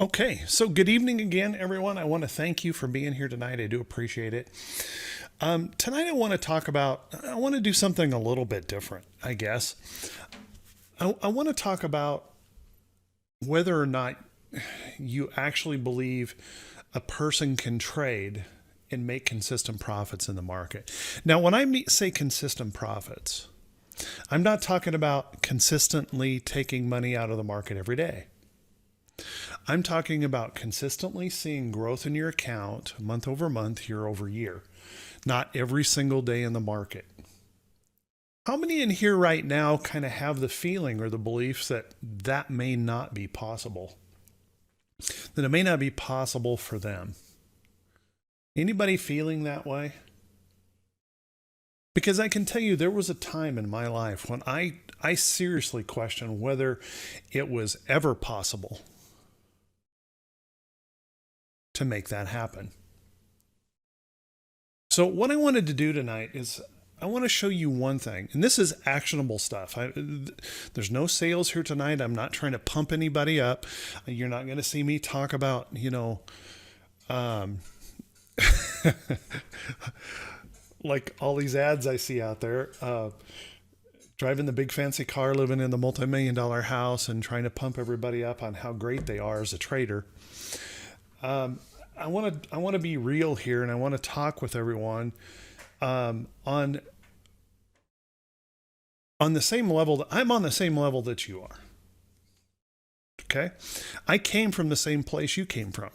Okay, so good evening again, everyone. I want to thank you for being here tonight. I do appreciate it. Tonight, I want to do something a little bit different, I guess. I want to talk about whether or not you actually believe a person can trade and make consistent profits in the market. Now, when say consistent profits, I'm not talking about consistently taking money out of the market every day. I'm talking about consistently seeing growth in your account month over month, year over year, not every single day in the market. How many in here right now kind of have the feeling or the beliefs that that may not be possible? That it may not be possible for them? Anybody feeling that way? Because I can tell you there was a time in my life when I seriously questioned whether it was ever possible to make that happen. So what I wanted to do tonight is I want to show you one thing, and this is actionable stuff. There's no sales here tonight. I'm not trying to pump anybody up. You're not going to see me talk about, um, like all these ads I see out there, driving the big fancy car, living in the multi-million-dollar house, and trying to pump everybody up on how great they are as a trader. I want to be real here, and I want to talk with everyone on the same level. I'm on the same level that you are. Okay, I came from the same place you came from.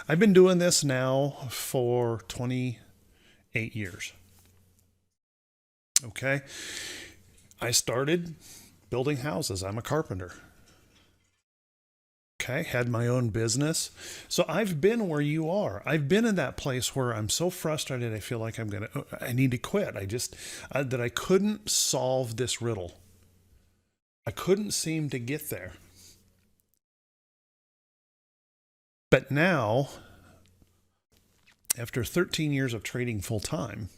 I've been doing this now for 28 years. Okay, I started building houses. I'm a carpenter. Okay, had my own business. So I've been where you are. I've been in that place where I'm so frustrated I feel like I need to quit. That I couldn't solve this riddle. I couldn't seem to get there. But now, after 13 years of trading full time,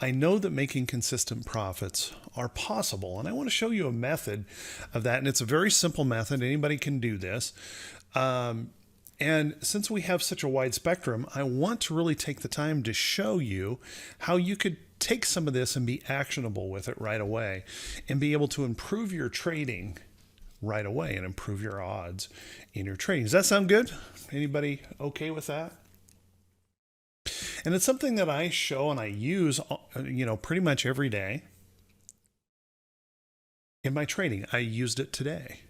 I know that making consistent profits are possible, and I want to show you a method of that. And it's a very simple method. Anybody can do this. And since we have such a wide spectrum, I want to really take the time to show you how you could take some of this and be actionable with it right away and be able to improve your trading right away and improve your odds in your trading. Does that sound good? Anybody okay with that? And it's something that I show and I use, pretty much every day in my trading. I used it today.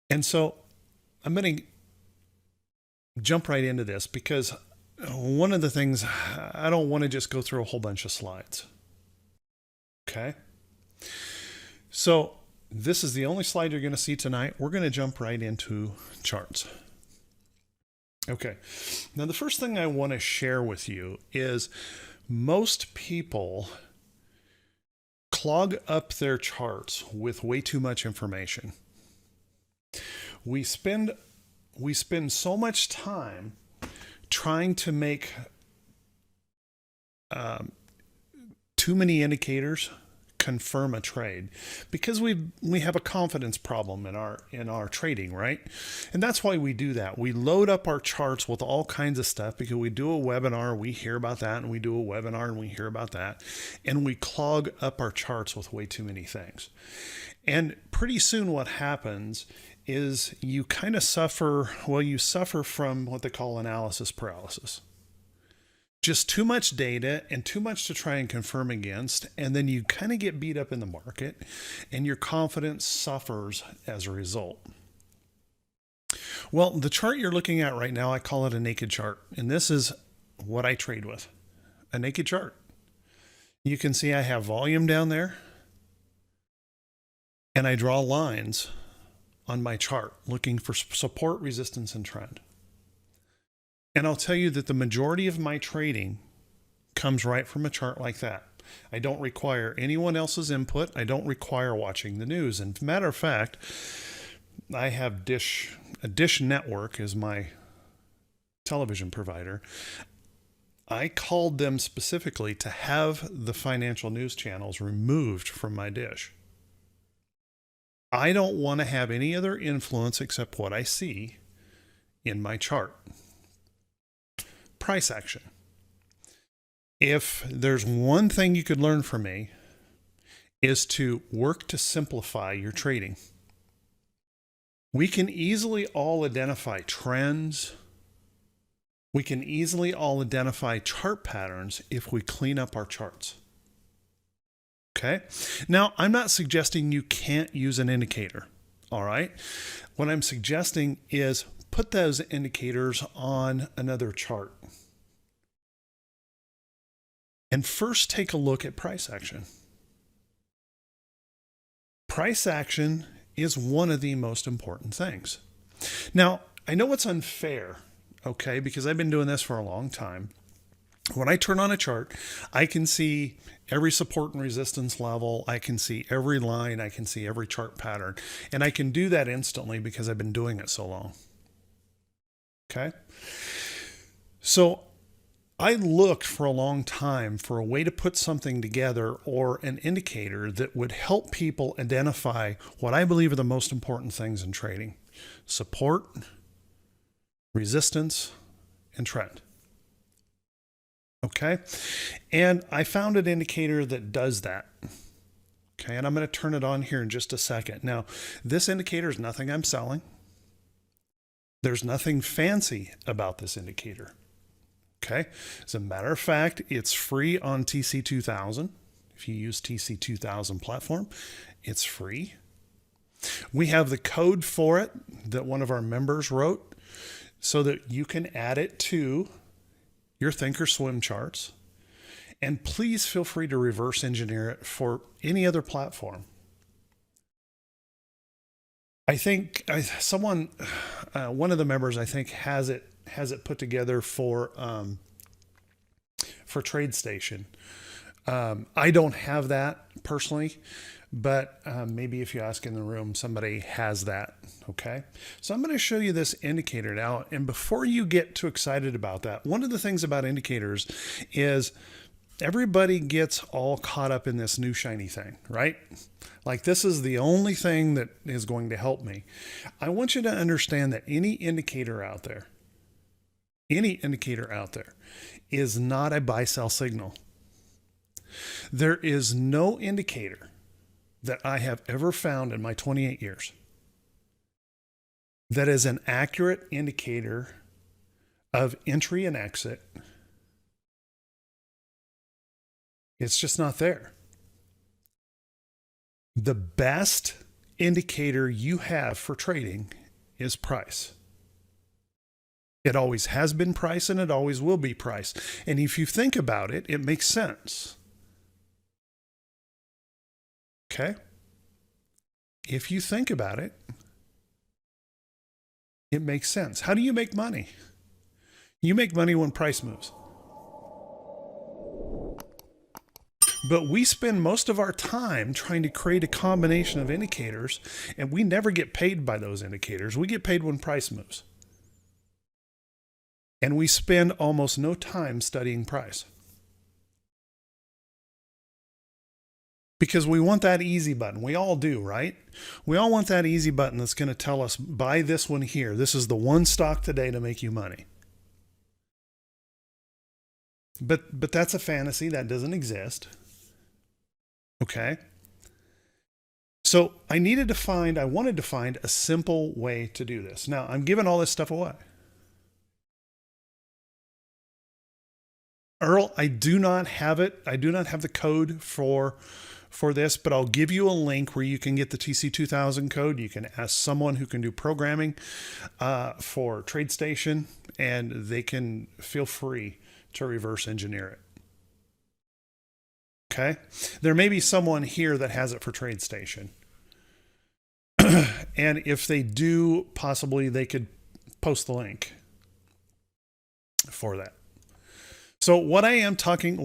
And so I'm going to jump right into this because one of the things, I don't want to just go through a whole bunch of slides. Okay. So this is the only slide you're going to see tonight. We're going to jump right into charts. Okay, now the first thing I want to share with you is most people clog up their charts with way too much information. We spend so much time trying to make too many indicators confirm a trade because we have a confidence problem in our trading, right? And that's why we do that. We load up our charts with all kinds of stuff because we do a webinar, we hear about that, and we do a webinar and we hear about that, and we clog up our charts with way too many things. And pretty soon what happens is you kind of suffer from what they call analysis paralysis. Just too much data and too much to try and confirm against, and then you kind of get beat up in the market and your confidence suffers as a result. Well, the chart you're looking at right now, I call it a naked chart, and this is what I trade with, a naked chart. You can see I have volume down there, and I draw lines on my chart looking for support, resistance, and trend. And I'll tell you that the majority of my trading comes right from a chart like that. I don't require anyone else's input. I don't require watching the news. And matter of fact, I have a Dish Network is my television provider. I called them specifically to have the financial news channels removed from my dish. I don't want to have any other influence except what I see in my chart. Price action. If there's one thing you could learn from me, is to work to simplify your trading. We can easily all identify trends. We can easily all identify chart patterns if we clean up our charts. Okay. Now, I'm not suggesting you can't use an indicator. All right. What I'm suggesting is put those indicators on another chart. And first take a look at price action. Price action is one of the most important things. Now, I know it's unfair, okay, because I've been doing this for a long time. When I turn on a chart, I can see every support and resistance level. I can see every line. I can see every chart pattern. And I can do that instantly because I've been doing it so long. Okay. So I looked for a long time for a way to put something together or an indicator that would help people identify what I believe are the most important things in trading: support, resistance, and trend. Okay. And I found an indicator that does that. Okay. And I'm going to turn it on here in just a second. Now, this indicator is nothing I'm selling. There's nothing fancy about this indicator. Okay. As a matter of fact, it's free on TC2000. If you use TC2000 platform, it's free. We have the code for it that one of our members wrote so that you can add it to your Thinkorswim charts. And please feel free to reverse engineer it for any other platform. I think one of the members, I think, has it put together for TradeStation. I don't have that personally, but maybe if you ask in the room, somebody has that. Okay. So I'm going to show you this indicator now. And before you get too excited about that, one of the things about indicators is everybody gets all caught up in this new shiny thing, right? Like, this is the only thing that is going to help me. I want you to understand that any indicator out there is not a buy-sell signal. There is no indicator that I have ever found in my 28 years that is an accurate indicator of entry and exit. It's just not there. The best indicator you have for trading is price. It always has been price, and it always will be price. And if you think about it, it makes sense. Okay? If you think about it, it makes sense. How do you make money? You make money when price moves. But we spend most of our time trying to create a combination of indicators, and we never get paid by those indicators. We get paid when price moves. And we spend almost no time studying price. Because we want that easy button. We all do, right? We all want that easy button that's going to tell us, buy this one here. This is the one stock today to make you money. But that's a fantasy that doesn't exist. Okay. So I wanted to find a simple way to do this. Now, I'm giving all this stuff away. Earl, I do not have it. I do not have the code for this, but I'll give you a link where you can get the TC2000 code. You can ask someone who can do programming for TradeStation, and they can feel free to reverse engineer it. Okay. There may be someone here that has it for TradeStation. And if they do, possibly they could post the link for that. So what I'm talking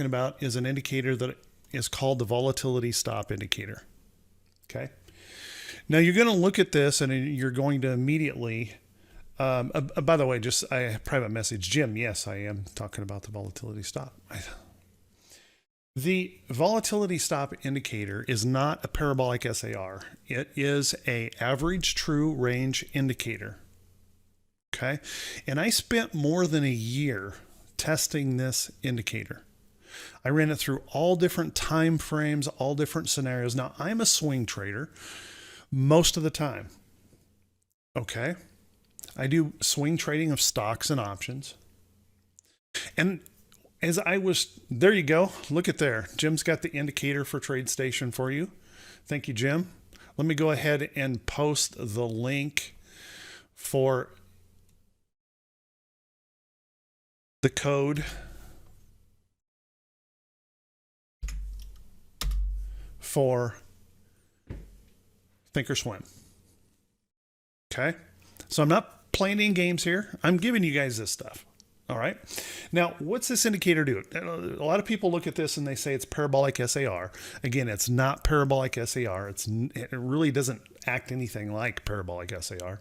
about is an indicator that is called the volatility stop indicator. Okay. Now you're going to look at this and you're going to immediately, by the way, I private message Jim. Yes, I am talking about the volatility stop. The volatility stop indicator is not a parabolic SAR. It is a average true range indicator. Okay. And I spent more than a year testing this indicator. I ran it through all different time frames, all different scenarios. Now, I'm a swing trader most of the time. Okay. I do swing trading of stocks and options. And as I was, there you go. Look at there. Jim's got the indicator for TradeStation for you. Thank you, Jim. Let me go ahead and post the link for the code for Thinkorswim. Okay. So I'm not playing any games here. I'm giving you guys this stuff. All right. Now, what's this indicator do? A lot of people look at this and they say it's parabolic SAR. Again, it's not parabolic SAR. It really doesn't act anything like parabolic SAR.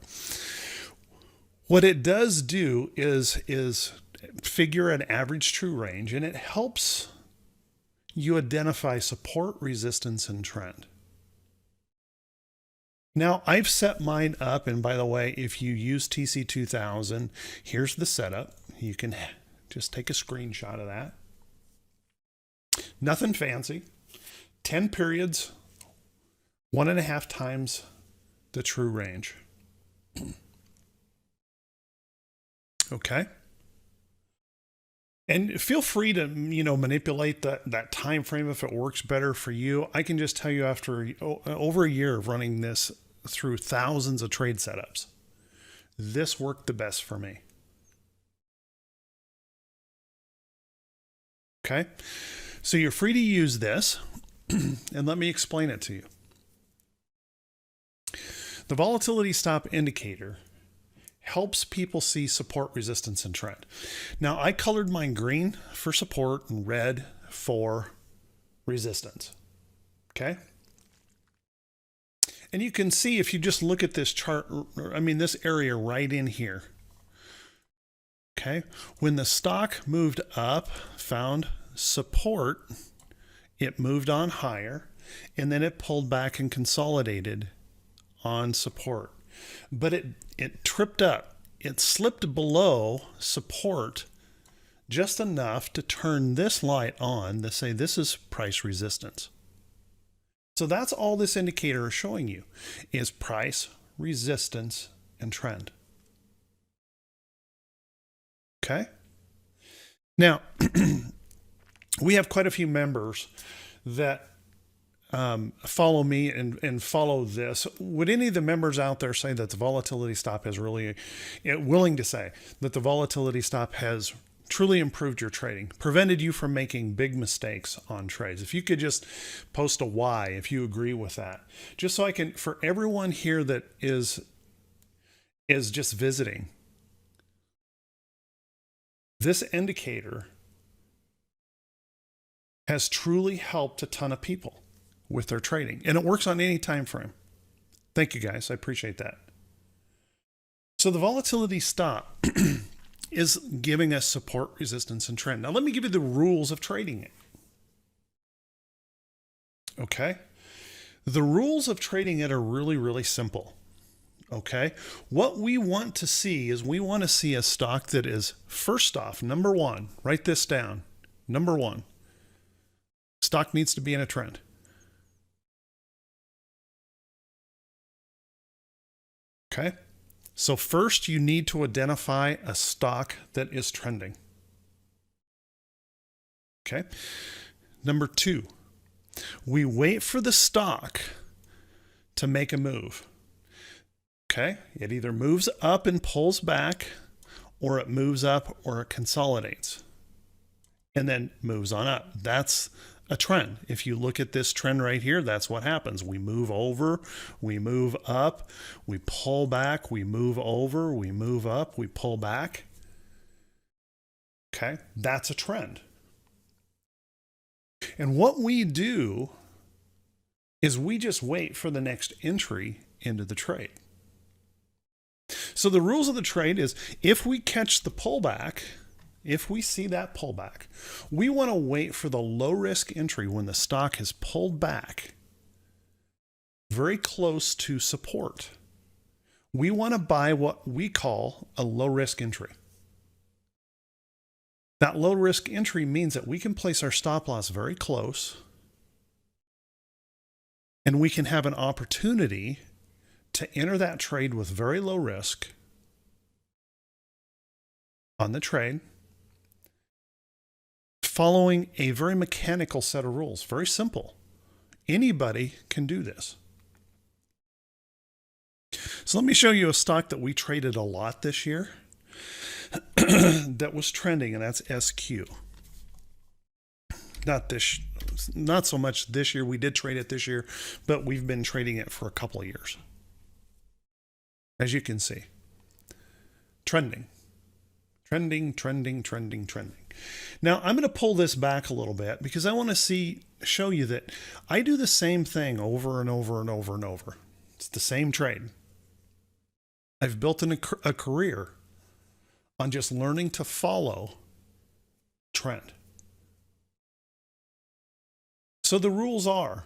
What it does do is figure an average true range, and it helps you identify support, resistance, and trend. Now, I've set mine up, and by the way, if you use TC2000, here's the setup. You can just take a screenshot of that. Nothing fancy. 10 periods, 1.5 times the true range. Okay. And feel free to, manipulate that time frame if it works better for you. I can just tell you after over a year of running this through thousands of trade setups, this worked the best for me. Okay, so you're free to use this, and let me explain it to you. The volatility stop indicator helps people see support, resistance, and trend. Now, I colored mine green for support and red for resistance. Okay. And you can see if you just look at this chart, this area right in here. Okay. When the stock moved up, found support, it moved on higher, and then it pulled back and consolidated on support. But it tripped up. It slipped below support just enough to turn this light on to say this is price resistance. So that's all this indicator is showing you is price, resistance, and trend. Okay. Now, we have quite a few members that follow me and follow this. Would any of the members out there say that the volatility stop has really, willing to say that the volatility stop has truly improved your trading, prevented you from making big mistakes on trades? If you could just post a Y, if you agree with that, just so I can, for everyone here that is just visiting, this indicator has truly helped a ton of people with their trading, and it works on any time frame. Thank you, guys. I appreciate that. So the volatility stop is giving us support, resistance, and trend. Now, let me give you the rules of trading it. Okay. The rules of trading it are really, really simple. Okay. What we want to see is we want to see a stock that is, first off, number one, write this down. Number one, stock needs to be in a trend. Okay. So first you need to identify a stock that is trending. Okay. Number two, we wait for the stock to make a move. Okay. It either moves up and pulls back, or it moves up or it consolidates and then moves on up. That's a trend. If you look at this trend right here, that's what happens. We move over, we move up, we pull back, we move over, we move up, we pull back. Okay, that's a trend. And what we do is we just wait for the next entry into the trade. So the rules of the trade is if we catch the pullback, if we see that pullback, we want to wait for the low risk entry when the stock has pulled back very close to support. We want to buy what we call a low risk entry. That low risk entry means that we can place our stop loss very close, and we can have an opportunity to enter that trade with very low risk on the trade, following a very mechanical set of rules. Very simple. Anybody can do this. So let me show you a stock that we traded a lot this year that was trending, and that's SQ. Not so much this year. We did trade it this year, but we've been trading it for a couple of years. As you can see, trending. Now I'm going to pull this back a little bit because I want to show you that I do the same thing over and over and over and over. It's the same trade. I've built a career on just learning to follow trend. So the rules are,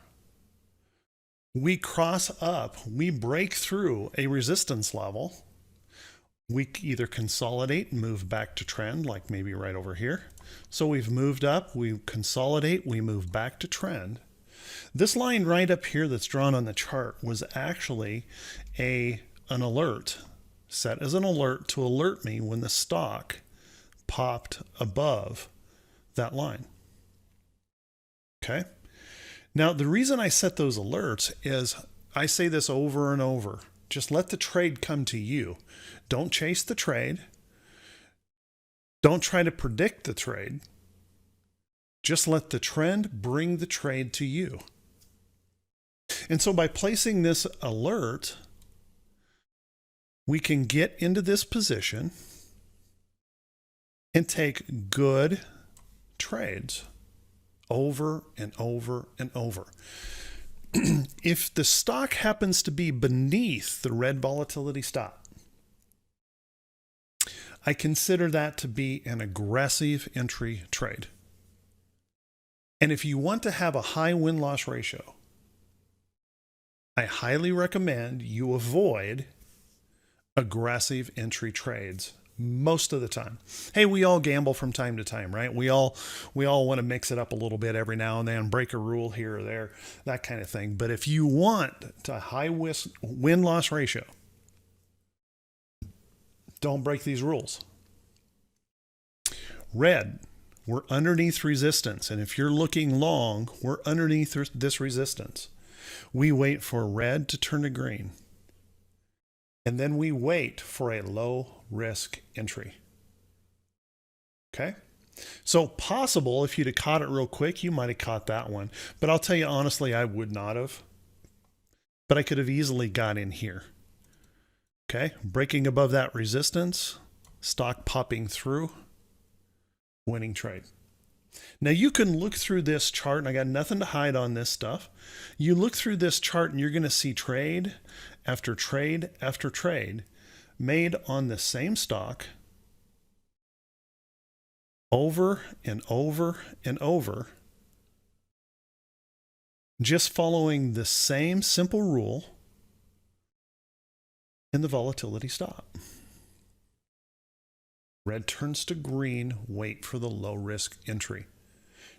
we cross up, we break through a resistance level. We either consolidate and move back to trend, like maybe right over here. So we've moved up, we consolidate, we move back to trend. This line right up here that's drawn on the chart was actually an alert, set as an alert to alert me when the stock popped above that line. Okay. Now, the reason I set those alerts is I say this over and over. Just let the trade come to you. Don't chase the trade. Don't try to predict the trade. Just let the trend bring the trade to you. And so by placing this alert, we can get into this position and take good trades over and over and over. If the stock happens to be beneath the red volatility stop, I consider that to be an aggressive entry trade. And if you want to have a high win-loss ratio, I highly recommend you avoid aggressive entry trades most of the time. Hey, we all gamble from time to time, right? We all want to mix it up a little bit every now and then, break a rule here or there, that kind of thing. But if you want a high win-loss ratio, don't break these rules. Red, we're underneath resistance. And if you're looking long, we're underneath this resistance. We wait for red to turn to green. And then we wait for a low risk entry. Okay. So possible, if you'd have caught it real quick, you might have caught that one. But I'll tell you honestly, I would not have. But I could have easily got in here. Okay. Breaking above that resistance, stock popping through, winning trade. Now you can look through this chart, and I got nothing to hide on this stuff. You look through this chart and you're going to see trade after trade after trade made on the same stock over and over and over, just following the same simple rule in the volatility stop. Red turns to green, wait for the low risk entry.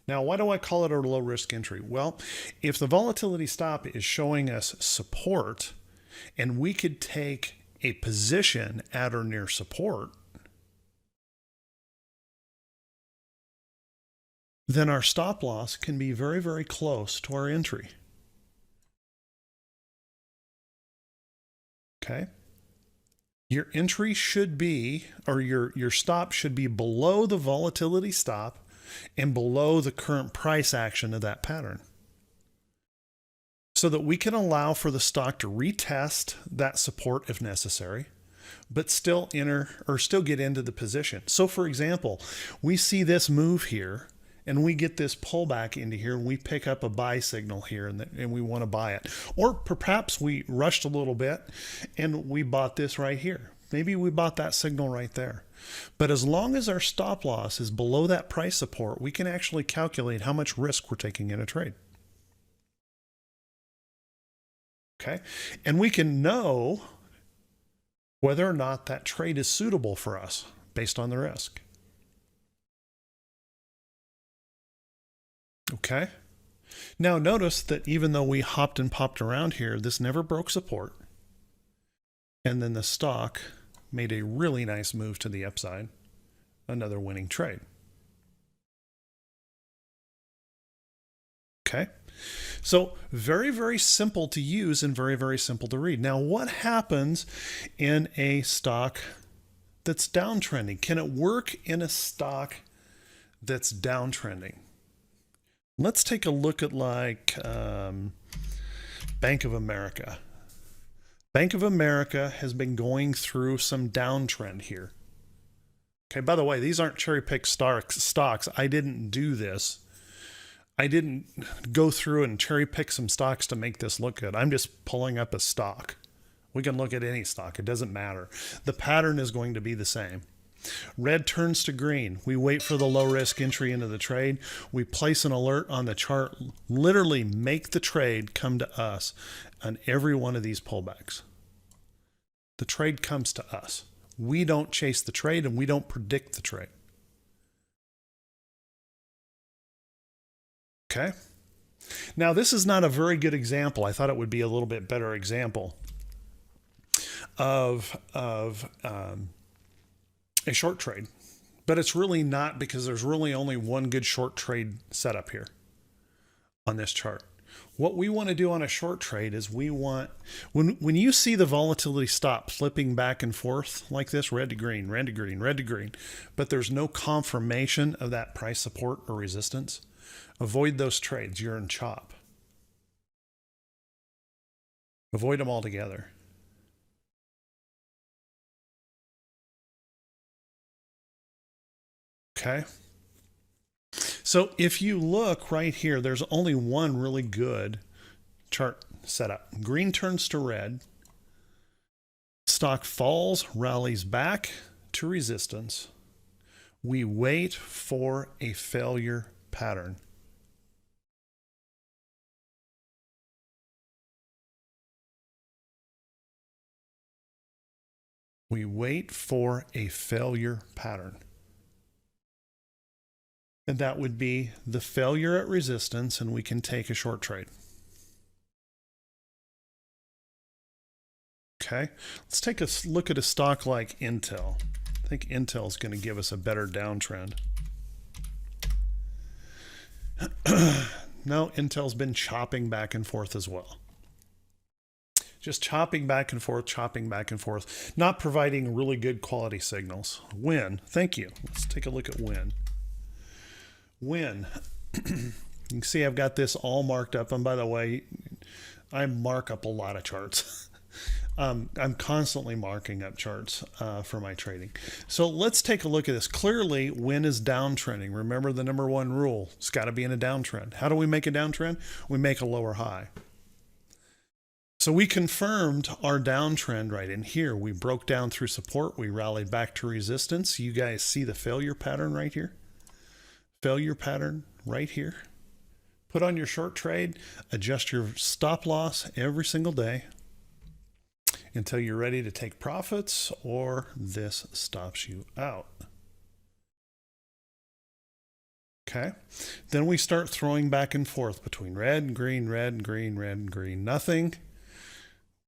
Now, why do I call it a low risk entry? Well, if the volatility stop is showing us support and we could take a position at or near support, then our stop loss can be very, very close to our entry. Okay. Your entry should be, or your stop should be below the volatility stop and below the current price action of that pattern, so that we can allow for the stock to retest that support if necessary, but still enter or still get into the position. So for example, we see this move here and we get this pullback into here and we pick up a buy signal here and we want to buy it. Or perhaps we rushed a little bit and we bought this right here. Maybe we bought that signal right there. But as long as our stop loss is below that price support, we can actually calculate how much risk we're taking in a trade. Okay. And we can know whether or not that trade is suitable for us based on the risk. Okay. Now notice that even though we hopped and popped around here, this never broke support. And then the stock made a really nice move to the upside. Another winning trade. Okay. So very, very simple to use and very, very simple to read. Now, what happens in a stock that's downtrending? Can it work in a stock that's downtrending? Let's take a look at like Bank of America. Bank of America has been going through some downtrend here. Okay, by the way, these aren't cherry-picked stocks. I didn't do this. I didn't go through and cherry pick some stocks to make this look good. I'm just pulling up a stock. We can look at any stock. It doesn't matter. The pattern is going to be the same. Red turns to green. We wait for the low risk entry into the trade. We place an alert on the chart, literally make the trade come to us on every one of these pullbacks. The trade comes to us. We don't chase the trade and we don't predict the trade. Okay. Now, this is not a very good example. I thought it would be a little bit better example of a short trade, but it's really not, because there's really only one good short trade setup here on this chart. What we want to do on a short trade is we want, when you see the volatility stop flipping back and forth like this, red to green, red to green, red to green, but there's no confirmation of that price support or resistance, avoid those trades. You're in chop. Avoid them altogether. Okay. So if you look right here, there's only one really good chart setup. Green turns to red. Stock falls, rallies back to resistance. We wait for a failure pattern. We wait for a failure pattern. And that would be the failure at resistance, and we can take a short trade. Okay, let's take a look at a stock like Intel. I think Intel is going to give us a better downtrend. No, Intel's been chopping back and forth as well. Just chopping back and forth, not providing really good quality signals. Win, thank you. Let's take a look at Win. Win. You can see I've got this all marked up. And by the way, I mark up a lot of charts. I'm constantly marking up charts for my trading. So let's take a look at this. Clearly, Win is downtrending. Remember the number one rule. It's got to be in a downtrend. How do we make a downtrend? We make a lower high. So we confirmed our downtrend right in here. We broke down through support. We rallied back to resistance. You guys see the failure pattern right here? Failure pattern right here. Put on your short trade. Adjust your stop loss every single day until you're ready to take profits, or this stops you out. Okay. Then we start throwing back and forth between red and green, red and green, red and green. Nothing.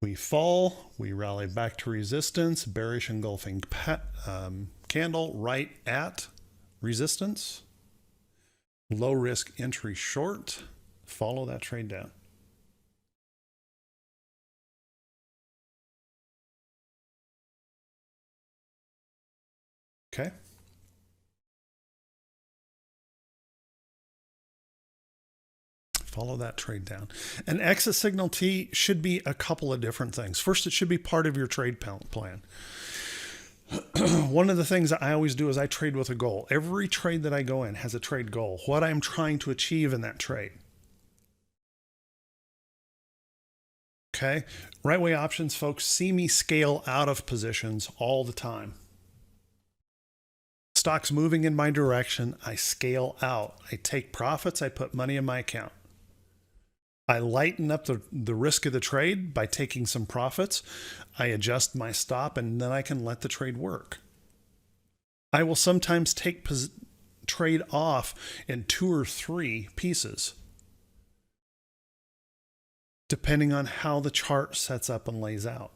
We fall, we rally back to resistance, bearish engulfing candle right at resistance, low risk entry short, follow that trade down. Okay. Follow that trade down. An exit signal T should be a couple of different things. First, it should be part of your trade plan. One of the things that I always do is I trade with a goal. Every trade that I go in has a trade goal, what I'm trying to achieve in that trade. Okay. Right way options, folks, see me scale out of positions all the time. Stock's moving in my direction. I scale out. I take profits. I put money in my account. I lighten up the risk of the trade by taking some profits. I adjust my stop, and then I can let the trade work. I will sometimes take trade off in 2 or 3 pieces, depending on how the chart sets up and lays out.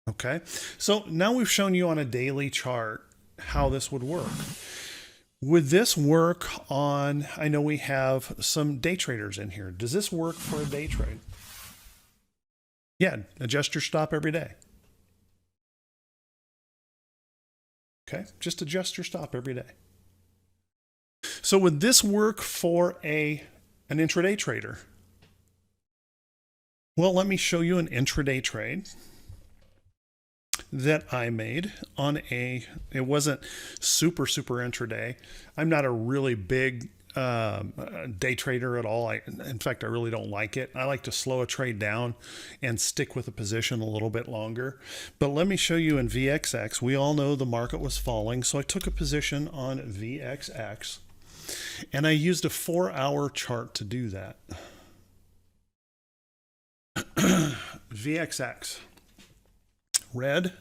Okay, so now we've shown you on a daily chart how this would work. Would this work on, I know we have some day traders in here. Does this work for a day trade? Yeah, adjust your stop every day. Okay, just adjust your stop every day. So would this work for an intraday trader? Well, let me show you an intraday trade that I made on it wasn't super intraday. I'm not a really big day trader at all. In fact, I really don't like it. I like to slow a trade down and stick with a position a little bit longer. But let me show you in VXX. We all know the market was falling, so I took a position on VXX, and I used a 4-hour chart to do that. VXX. Red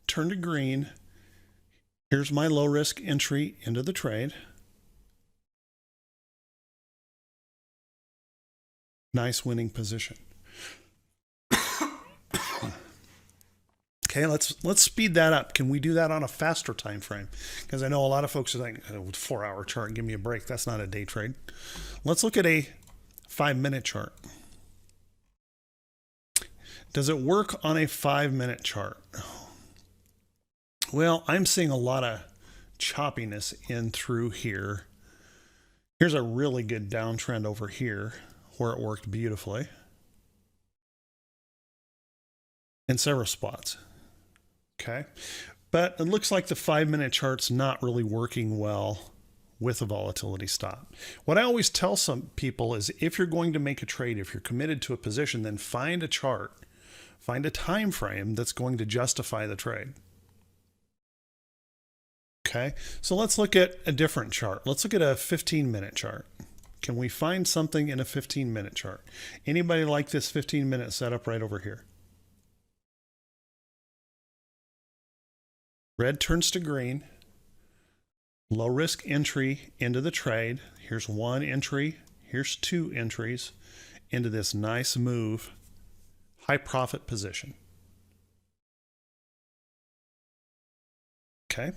turned to green. Here's my low risk entry into the trade. Nice winning position. Okay, let's speed that up. Can we do that on a faster time frame? Because I know a lot of folks are thinking, oh, 4-hour chart, give me a break. That's not a day trade. Let's look at a 5-minute chart. Does it work on a 5-minute chart? Well, I'm seeing a lot of choppiness in through here. Here's a really good downtrend over here where it worked beautifully in several spots. Okay, but it looks like the 5-minute chart's not really working well with a volatility stop. What I always tell some people is if you're going to make a trade, if you're committed to a position, then find a chart. Find a time frame that's going to justify the trade. Okay, so let's look at a different chart. Let's look at a 15-minute chart. Can we find something in a 15-minute chart? Anybody like this 15-minute setup right over here? Red turns to green. Low risk entry into the trade. Here's 1 entry. Here's 2 entries into this nice move. High profit position. Okay,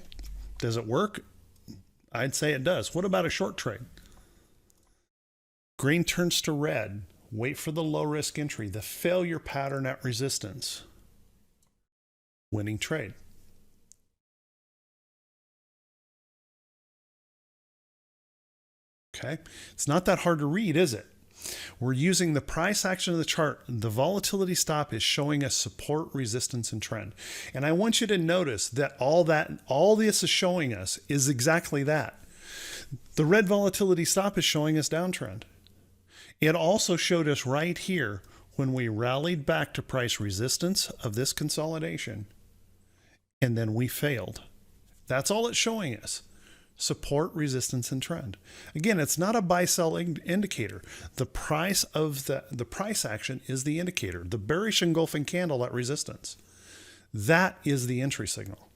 does it work? I'd say it does. What about a short trade? Green turns to red. Wait for the low risk entry, the failure pattern at resistance. Winning trade. Okay, it's not that hard to read, is it? We're using the price action of the chart. The volatility stop is showing us support, resistance, and trend. And I want you to notice that all this is showing us is exactly that. The red volatility stop is showing us downtrend. It also showed us right here when we rallied back to price resistance of this consolidation, and then we failed. That's all it's showing us. Support, resistance, and trend. Again, it's not a buy-sell indicator. The price of the price action is the indicator. The bearish engulfing candle at resistance. That is the entry signal.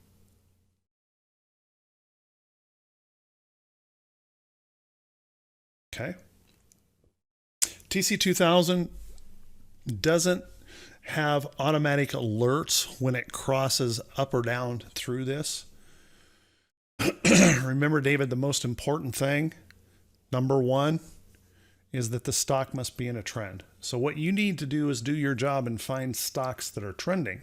Okay. TC2000 doesn't have automatic alerts when it crosses up or down through this. Remember, David, the most important thing, number 1, is that the stock must be in a trend. So what you need to do is do your job and find stocks that are trending.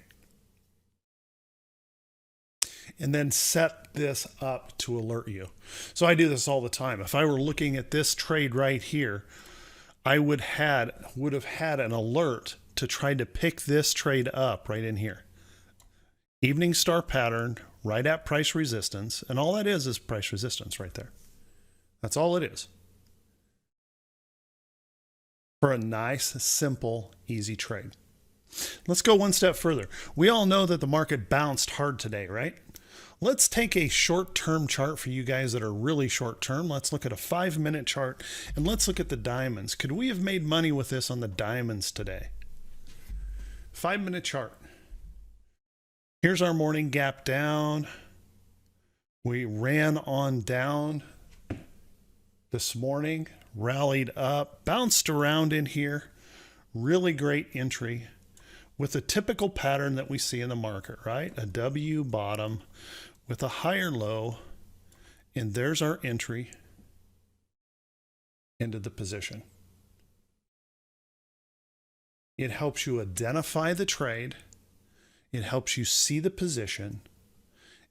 And then set this up to alert you. So I do this all the time. If I were looking at this trade right here, I would have had an alert to try to pick this trade up right in here. Evening star pattern, right at price resistance, and all that is price resistance right there. That's all it is. for a nice, simple, easy trade. Let's go one step further. We all know that the market bounced hard today, right? Let's take a short-term chart for you guys that are really short-term. Let's look at a 5-minute chart and let's look at the diamonds. Could we have made money with this on the diamonds today? 5-minute chart. Here's our morning gap down. We ran on down this morning, rallied up, bounced around in here. Really great entry with a typical pattern that we see in the market, right? A W bottom with a higher low, and there's our entry into the position. It helps you identify the trade, it helps you see the position,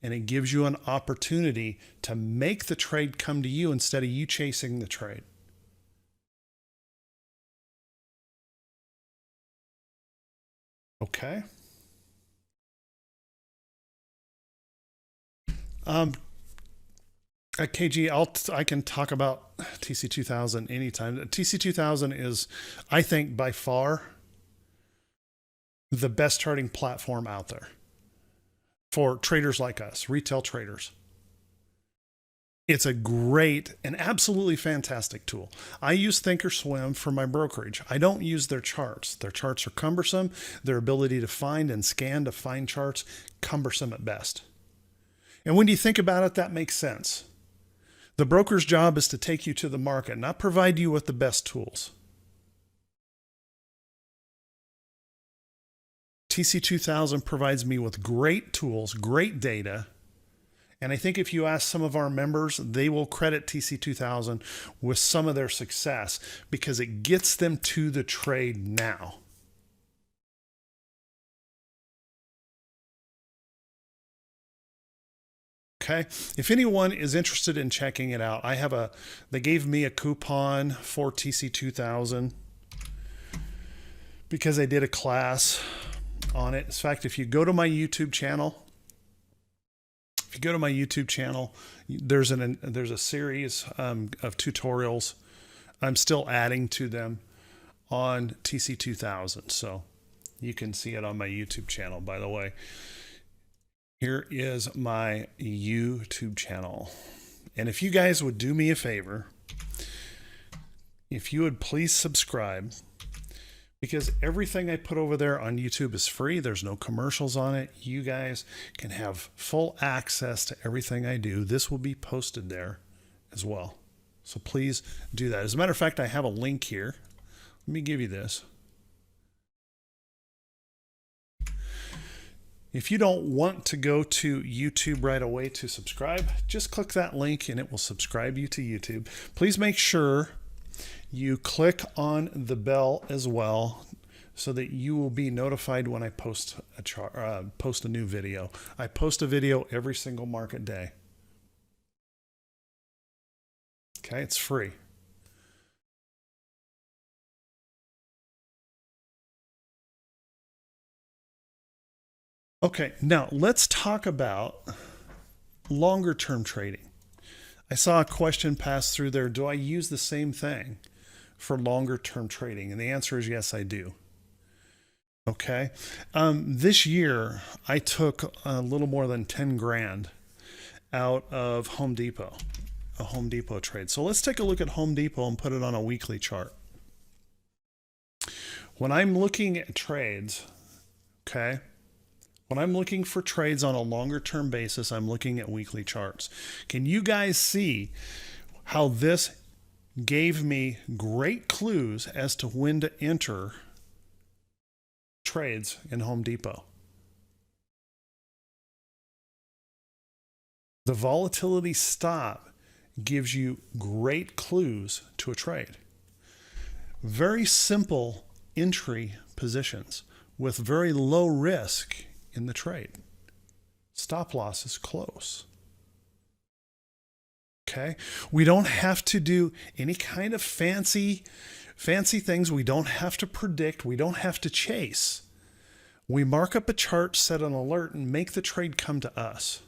and it gives you an opportunity to make the trade come to you instead of you chasing the trade. Okay. At KG, I can talk about TC2000 anytime. TC2000 is, I think, by far the best charting platform out there for traders like us, retail traders. It's a great and absolutely fantastic tool. I use Thinkorswim for my brokerage. I don't use their charts. Their charts are cumbersome. Their ability to find and scan to find charts, cumbersome at best. And when you think about it, that makes sense. The broker's job is to take you to the market, not provide you with the best tools. TC2000 provides me with great tools, great data. And I think if you ask some of our members, they will credit TC2000 with some of their success because it gets them to the trade now. Okay. If anyone is interested in checking it out, they gave me a coupon for TC2000 because I did a class on it. In fact, if you go to my YouTube channel, there's a series of tutorials. I'm still adding to them on TC2000, so you can see it on my YouTube channel. By the way, here is my YouTube channel, and if you guys would do me a favor, if you would please subscribe, because everything I put over there on YouTube is free. There's no commercials on it. You guys can have full access to everything I do. This will be posted there as well. So please do that. As a matter of fact, I have a link here. Let me give you this. If you don't want to go to YouTube right away to subscribe, just click that link and it will subscribe you to YouTube. Please make sure you click on the bell as well so that you will be notified when I post a new video. I post a video every single market day. Okay, it's free. Okay, now let's talk about longer term trading. I saw a question pass through there. Do I use the same thing for longer term trading? And the answer is yes, I do. Okay. This year, I took a little more than 10 grand out of Home Depot, a Home Depot trade. So let's take a look at Home Depot and put it on a weekly chart. When I'm looking at trades, okay, when I'm looking for trades on a longer term basis, I'm looking at weekly charts. Can you guys see how this gave me great clues as to when to enter trades in Home Depot? The volatility stop gives you great clues to a trade. Very simple entry positions with very low risk in the trade. Stop loss is close. Okay, we don't have to do any kind of fancy things. We don't have to predict. We don't have to chase. We mark up a chart, set an alert, and make the trade come to us.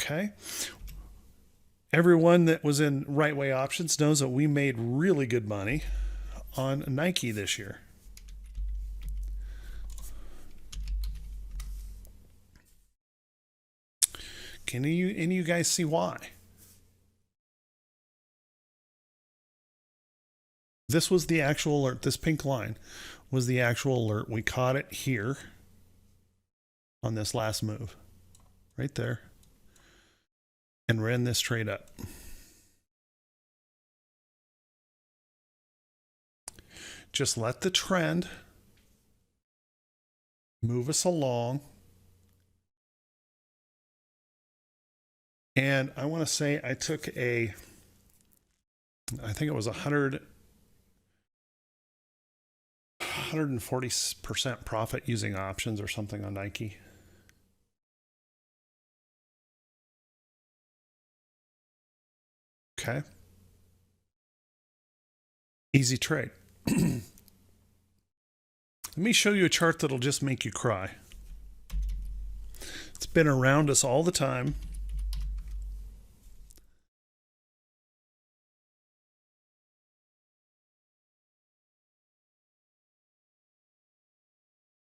Okay, Everyone that was in Right Way Options knows that we made really good money on Nike this year. Can any of you guys see why? This was the actual alert. This pink line was the actual alert. We caught it here on this last move, right there, and ran this trade up. Just let the trend move us along. And I want to say I took I think it was 140% profit using options or something on Nike. Okay. Easy trade. Let me show you a chart that'll just make you cry. It's been around us all the time.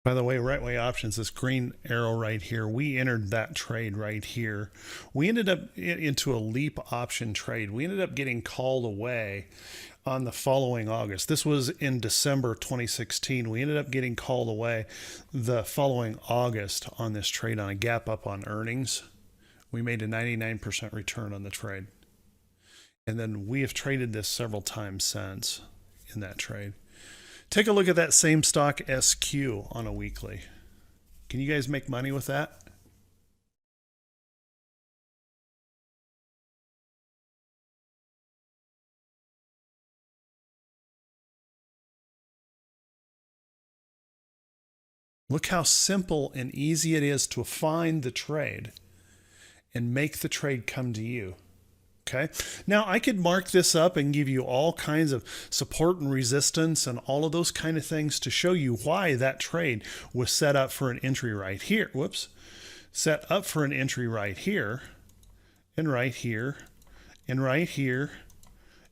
By the way, Right Way Options, this green arrow right here, we entered that trade right here. We ended up into a leap option trade. We ended up getting called away on the following August. This was in December 2016. We ended up getting called away the following August on this trade on a gap up on earnings. We made a 99% return on the trade. And then we have traded this several times since in that trade. Take a look at that same stock SQ on a weekly. Can you guys make money with that? Look how simple and easy it is to find the trade and make the trade come to you. Okay. Now I could mark this up and give you all kinds of support and resistance and all of those kind of things to show you why that trade was set up for an entry right here. Whoops. Set up for an entry right here and right here and right here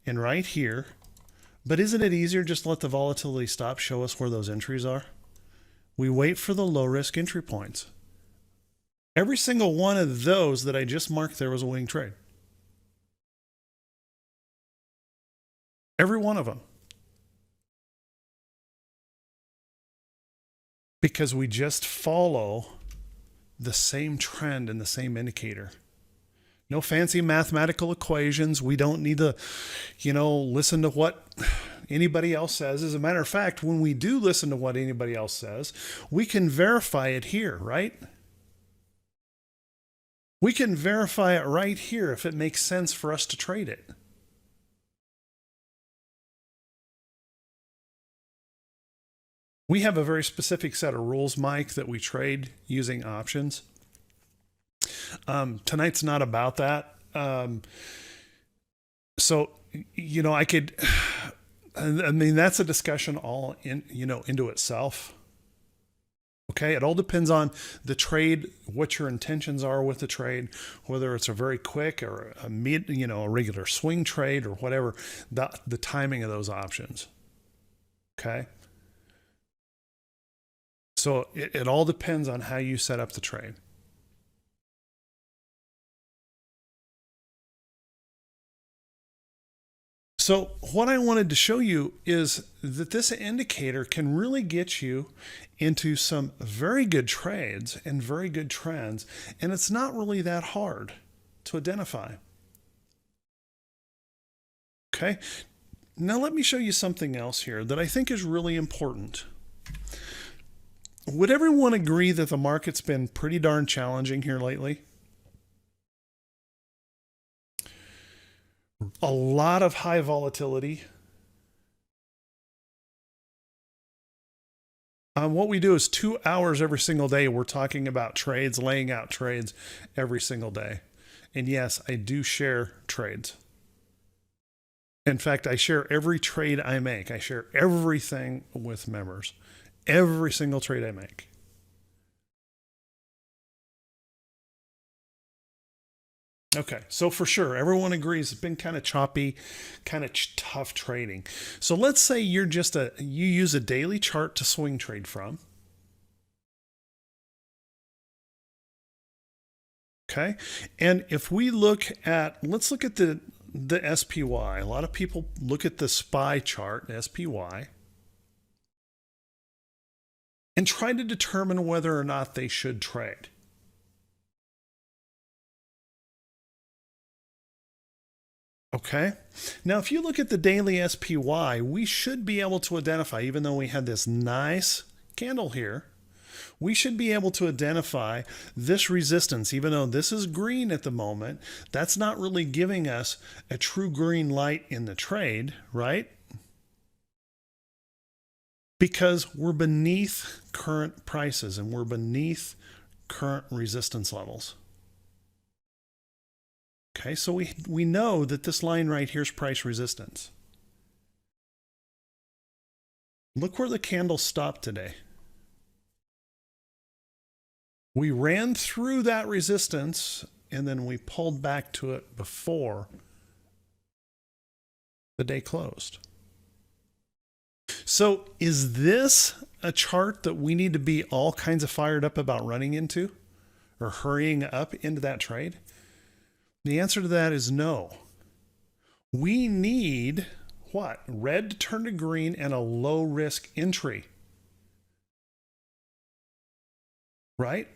and right here. But isn't it easier just to let the volatility stop, show us where those entries are? We wait for the low risk entry points. Every single one of those that I just marked there was a winning trade. Every one of them. Because we just follow the same trend and the same indicator. No fancy mathematical equations. We don't need to, listen to what anybody else says. As a matter of fact, when we do listen to what anybody else says, we can verify it here, right? We can verify it right here if it makes sense for us to trade it. We have a very specific set of rules, Mike, that we trade using options. Tonight's not about that. So, I could, that's a discussion all into itself. Okay. It all depends on the trade, what your intentions are with the trade, whether it's a very quick or a a regular swing trade or whatever, the timing of those options. Okay. So it all depends on how you set up the trade. So what I wanted to show you is that this indicator can really get you into some very good trades and very good trends, and it's not really that hard to identify. Okay, now let me show you something else here that I think is really important. Would everyone agree that the market's been pretty darn challenging here lately? A lot of high volatility. What we do is 2 hours every single day. We're talking about trades, laying out trades every single day. And yes, I do share trades. In fact, I share every trade I make. I share everything with members. Every single trade I make. Okay, so for sure, everyone agrees it's been kind of choppy, kind of tough trading. So let's say you use a daily chart to swing trade from. Okay, and if we let's look at the SPY. A lot of people look at the SPY chart, SPY, and try to determine whether or not they should trade. Okay. Now, if you look at the daily SPY, we should be able to identify, even though we had this nice candle here, we should be able to identify this resistance, even though this is green at the moment. That's not really giving us a true green light in the trade, right? Because we're beneath current prices and we're beneath current resistance levels. Okay, so we know that this line right here is price resistance. Look where the candle stopped today. We ran through that resistance and then we pulled back to it before the day closed. So is this a chart that we need to be all kinds of fired up about running into or hurrying up into that trade? The answer to that is no. We need what? Red to turn to green and a low risk entry. Right?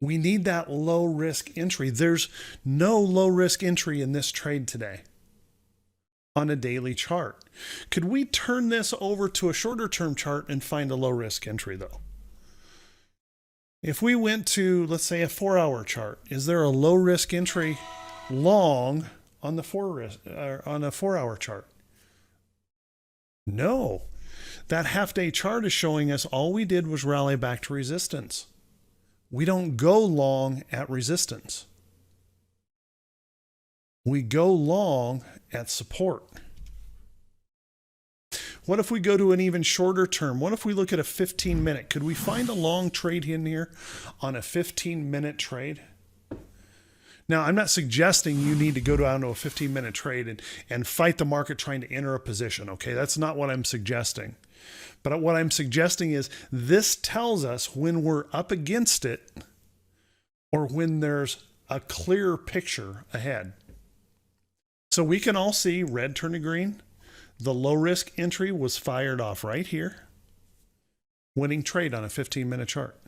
We need that low risk entry. There's no low risk entry in this trade today on a daily chart. Could we turn this over to a shorter term chart and find a low risk entry though? If we went to, let's say, a 4-hour chart, is there a low risk entry long on the 4-hour chart? No. That half-day chart is showing us all we did was rally back to resistance. We don't go long at resistance. We go long at support. What if we go to an even shorter term? What if we look at a 15-minute? Could we find a long trade in here on a 15-minute trade? Now, I'm not suggesting you need to go down to a 15-minute trade and fight the market trying to enter a position, okay? That's not what I'm suggesting. But what I'm suggesting is this tells us when we're up against it or when there's a clear picture ahead. So we can all see red turn to green. The low risk entry was fired off right here. Winning trade on a 15-minute chart.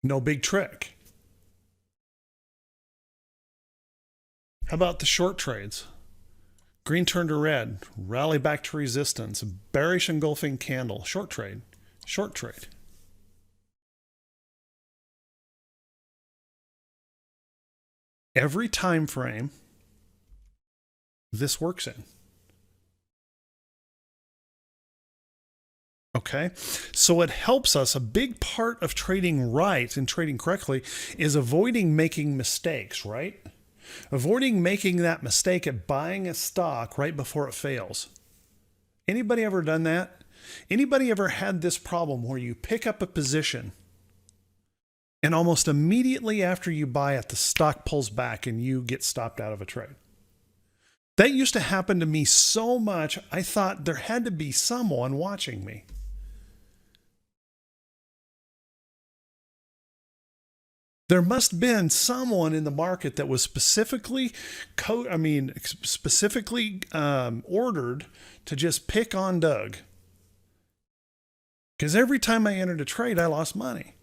No big trick. How about the short trades? Green turn to red, rally back to resistance, bearish engulfing candle, short trade, short trade. Every time frame this works in. Okay, so it helps us. A big part of trading right and trading correctly is avoiding making mistakes, right? Avoiding making that mistake at buying a stock right before it fails. Anybody ever done that? Anybody ever had this problem where you pick up a position and almost immediately after you buy it, the stock pulls back and you get stopped out of a trade? That used to happen to me so much, I thought there had to be someone watching me. There must have been someone in the market that was specifically ordered to just pick on Doug. Because every time I entered a trade, I lost money.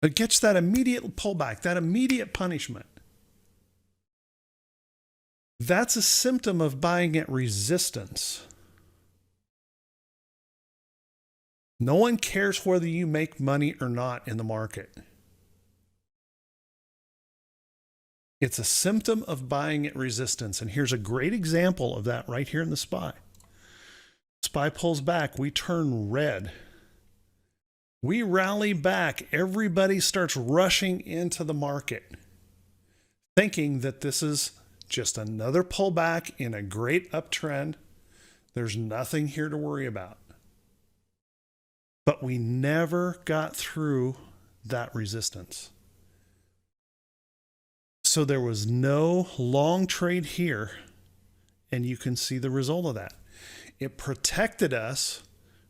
It gets that immediate pullback, that immediate punishment. That's a symptom of buying at resistance. No one cares whether you make money or not in the market. It's a symptom of buying at resistance. And here's a great example of that right here in the SPY. SPY pulls back. We turn red. We rally back. Everybody starts rushing into the market, thinking that this is just another pullback in a great uptrend. There's nothing here to worry about. but we never got through that resistance. So there was no long trade here, and you can see the result of that. It protected us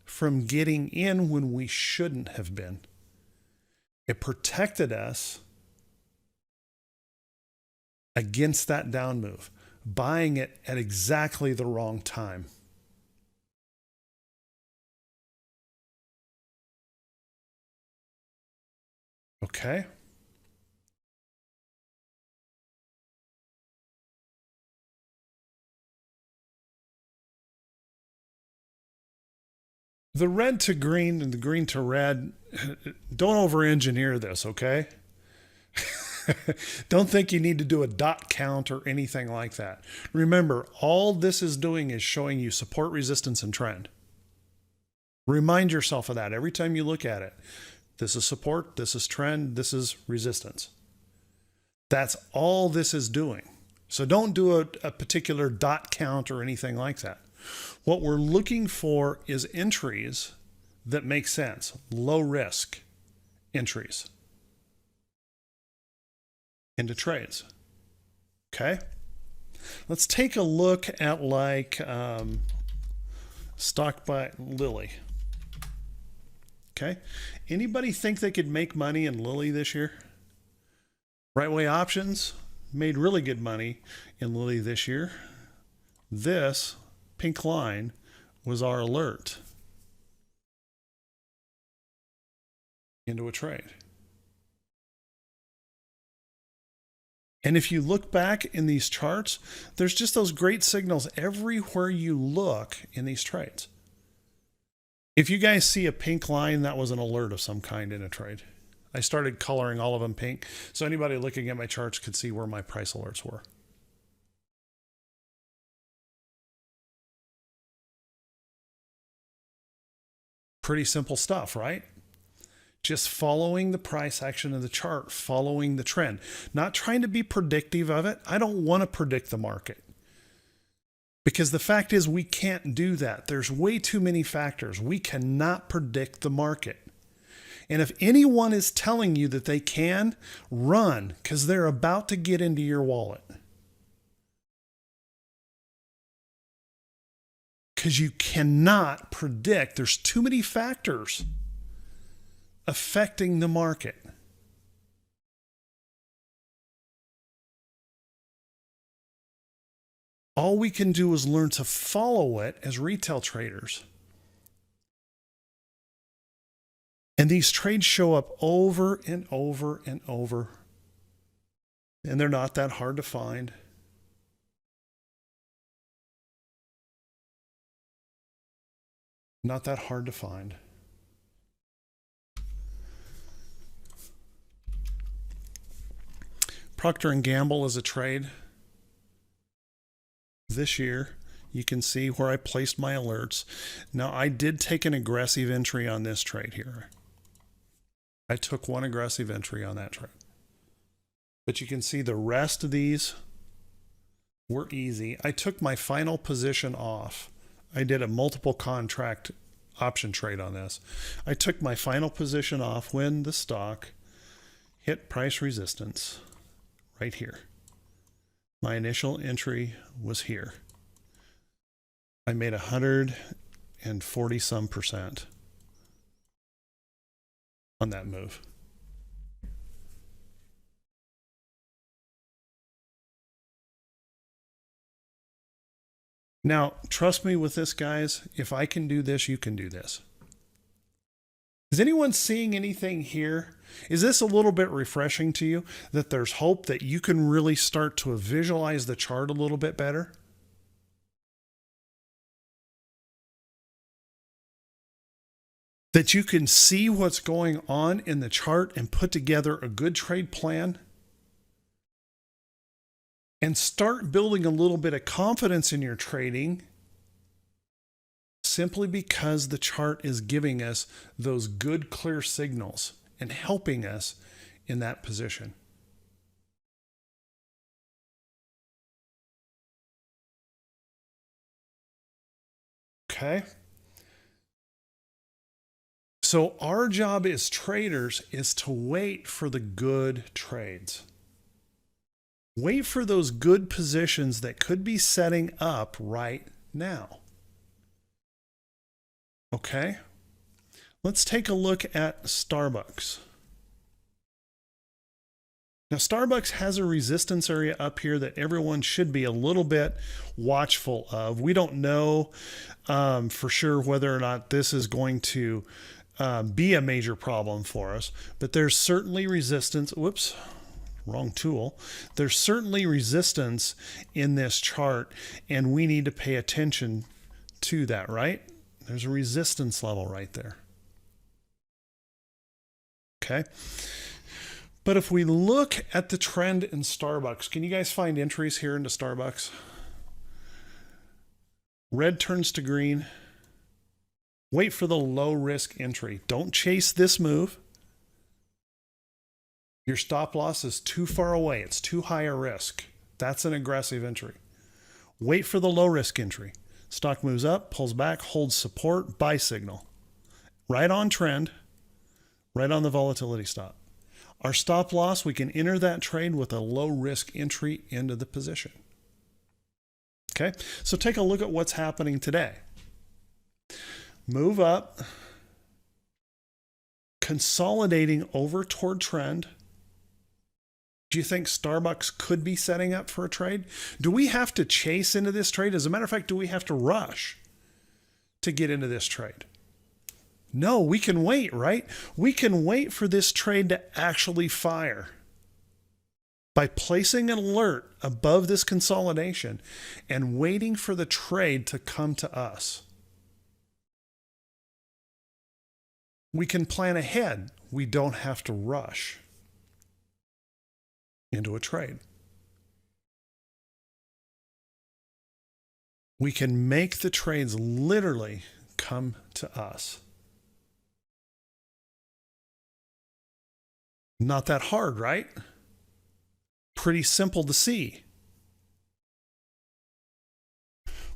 from getting in when we shouldn't have been. It protected us against that down move, buying it at exactly the wrong time. Okay. The red to green and the green to red, don't over-engineer this, okay? Don't think you need to do a dot count or anything like that. Remember, all this is doing is showing you support, resistance, and trend. Remind yourself of that every time you look at it. This is support, this is trend, this is resistance. That's all this is doing. So don't do a particular dot count or anything like that. What we're looking for is entries that make sense, low risk entries into trades. Okay. Let's take a look at like stock by Lilly. Okay. Anybody think they could make money in Lilly this year? Right Way Options made really good money in Lilly this year. This pink line was our alert into a trade. And if you look back in these charts, there's just those great signals everywhere you look in these trades. If you guys see a pink line, that was an alert of some kind in a trade. I started coloring all of them pink, so anybody looking at my charts could see where my price alerts were. Pretty simple stuff, right? Just following the price action of the chart, following the trend, not trying to be predictive of it. I don't want to predict the market because the fact is we can't do that. There's way too many factors. We cannot predict the market. And if anyone is telling you that they can, run, because they're about to get into your wallet. Because you cannot predict. There's too many factors affecting the market. All we can do is learn to follow it as retail traders. And these trades show up over and over and over. And they're not that hard to find. Not that hard to find. Procter & Gamble is a trade. This year, you can see where I placed my alerts. Now, I did take an aggressive entry on this trade here. I took one aggressive entry on that trade. But you can see the rest of these were easy. I took my final position off. I did a multiple contract option trade on this. I took my final position off when the stock hit price resistance right here. My initial entry was here. I made 140 some percent on that move. Now, trust me with this, guys. If I can do this, you can do this. Is anyone seeing anything here? Is this a little bit refreshing to you that there's hope that you can really start to visualize the chart a little bit better? That you can see what's going on in the chart and put together a good trade plan? And start building a little bit of confidence in your trading simply because the chart is giving us those good, clear signals and helping us in that position. Okay. So our job as traders is to wait for the good trades. Wait for those good positions that could be setting up right now. Okay? Let's take a look at Starbucks. Now, Starbucks has a resistance area up here that everyone should be a little bit watchful of. We don't know for sure whether or not this is going to be a major problem for us, but there's certainly resistance. Whoops, wrong tool. There's certainly resistance in this chart, and we need to pay attention to that, right? There's a resistance level right there. Okay. But if we look at the trend in Starbucks, can you guys find entries here into Starbucks? Red turns to green. Wait for the low risk entry. Don't chase this move. Your stop loss is too far away. It's too high a risk. That's an aggressive entry. Wait for the low risk entry. Stock moves up, pulls back, holds support, buy signal. Right on trend, right on the volatility stop. Our stop loss, we can enter that trade with a low risk entry into the position. Okay, so take a look at what's happening today. Move up, consolidating over toward trend. Do you think Starbucks could be setting up for a trade? Do we have to chase into this trade? As a matter of fact, do we have to rush to get into this trade? No, we can wait, right? We can wait for this trade to actually fire by placing an alert above this consolidation and waiting for the trade to come to us. We can plan ahead. We don't have to rush into a trade. We can make the trades literally come to us. Not that hard, right? Pretty simple to see.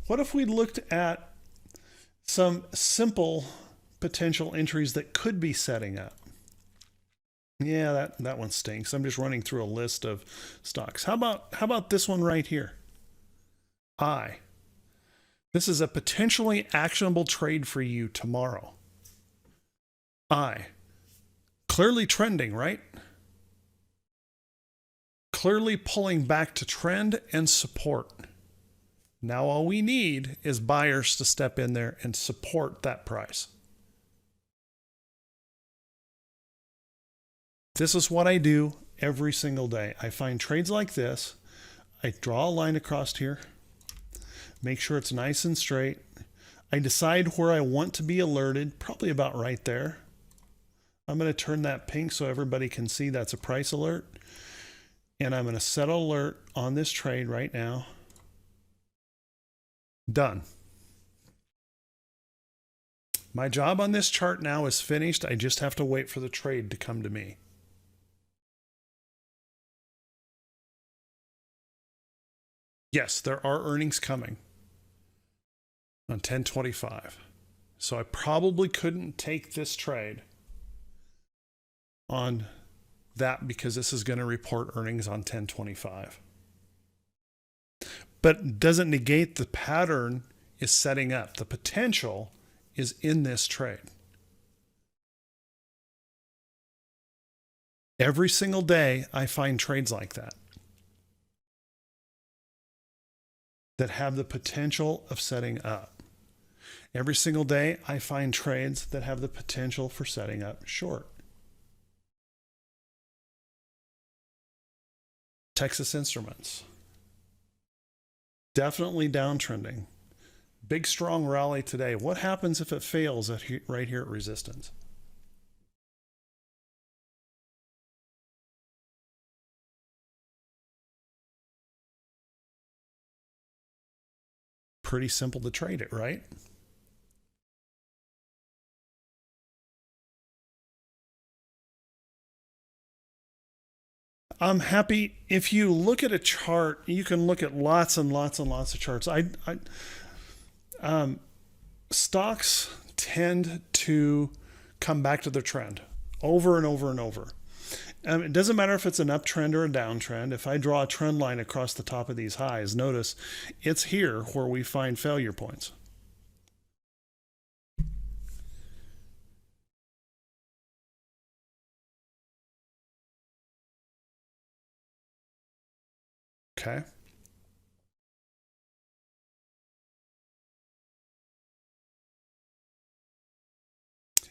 What if we looked at some simple potential entries that could be setting up? Yeah, that one stinks. I'm just running through a list of stocks. How about this one right here? This is a potentially actionable trade for you tomorrow. Clearly trending, right? Clearly pulling back to trend and support. Now all we need is buyers to step in there and support that price. This is what I do every single day. I find trades like this. I draw a line across here. Make sure it's nice and straight. I decide where I want to be alerted, probably about right there. I'm going to turn that pink so everybody can see that's a price alert. And I'm going to set an alert on this trade right now. Done. My job on this chart now is finished. I just have to wait for the trade to come to me. Yes, there are earnings coming on 10/25. So I probably couldn't take this trade on that because this is going to report earnings on 10/25. But doesn't negate the pattern is setting up. The potential is in this trade. Every single day I find trades like that have the potential of setting up. Every single day I find trades that have the potential for setting up short. Texas Instruments. Definitely downtrending. Big strong rally today. What happens if it fails right here at resistance? Pretty simple to trade it, right? I'm happy if you look at a chart, you can look at lots and lots and lots of charts. Stocks tend to come back to their trend over and over and over. It doesn't matter if it's an uptrend or a downtrend. If I draw a trend line across the top of these highs, notice it's here where we find failure points. Okay.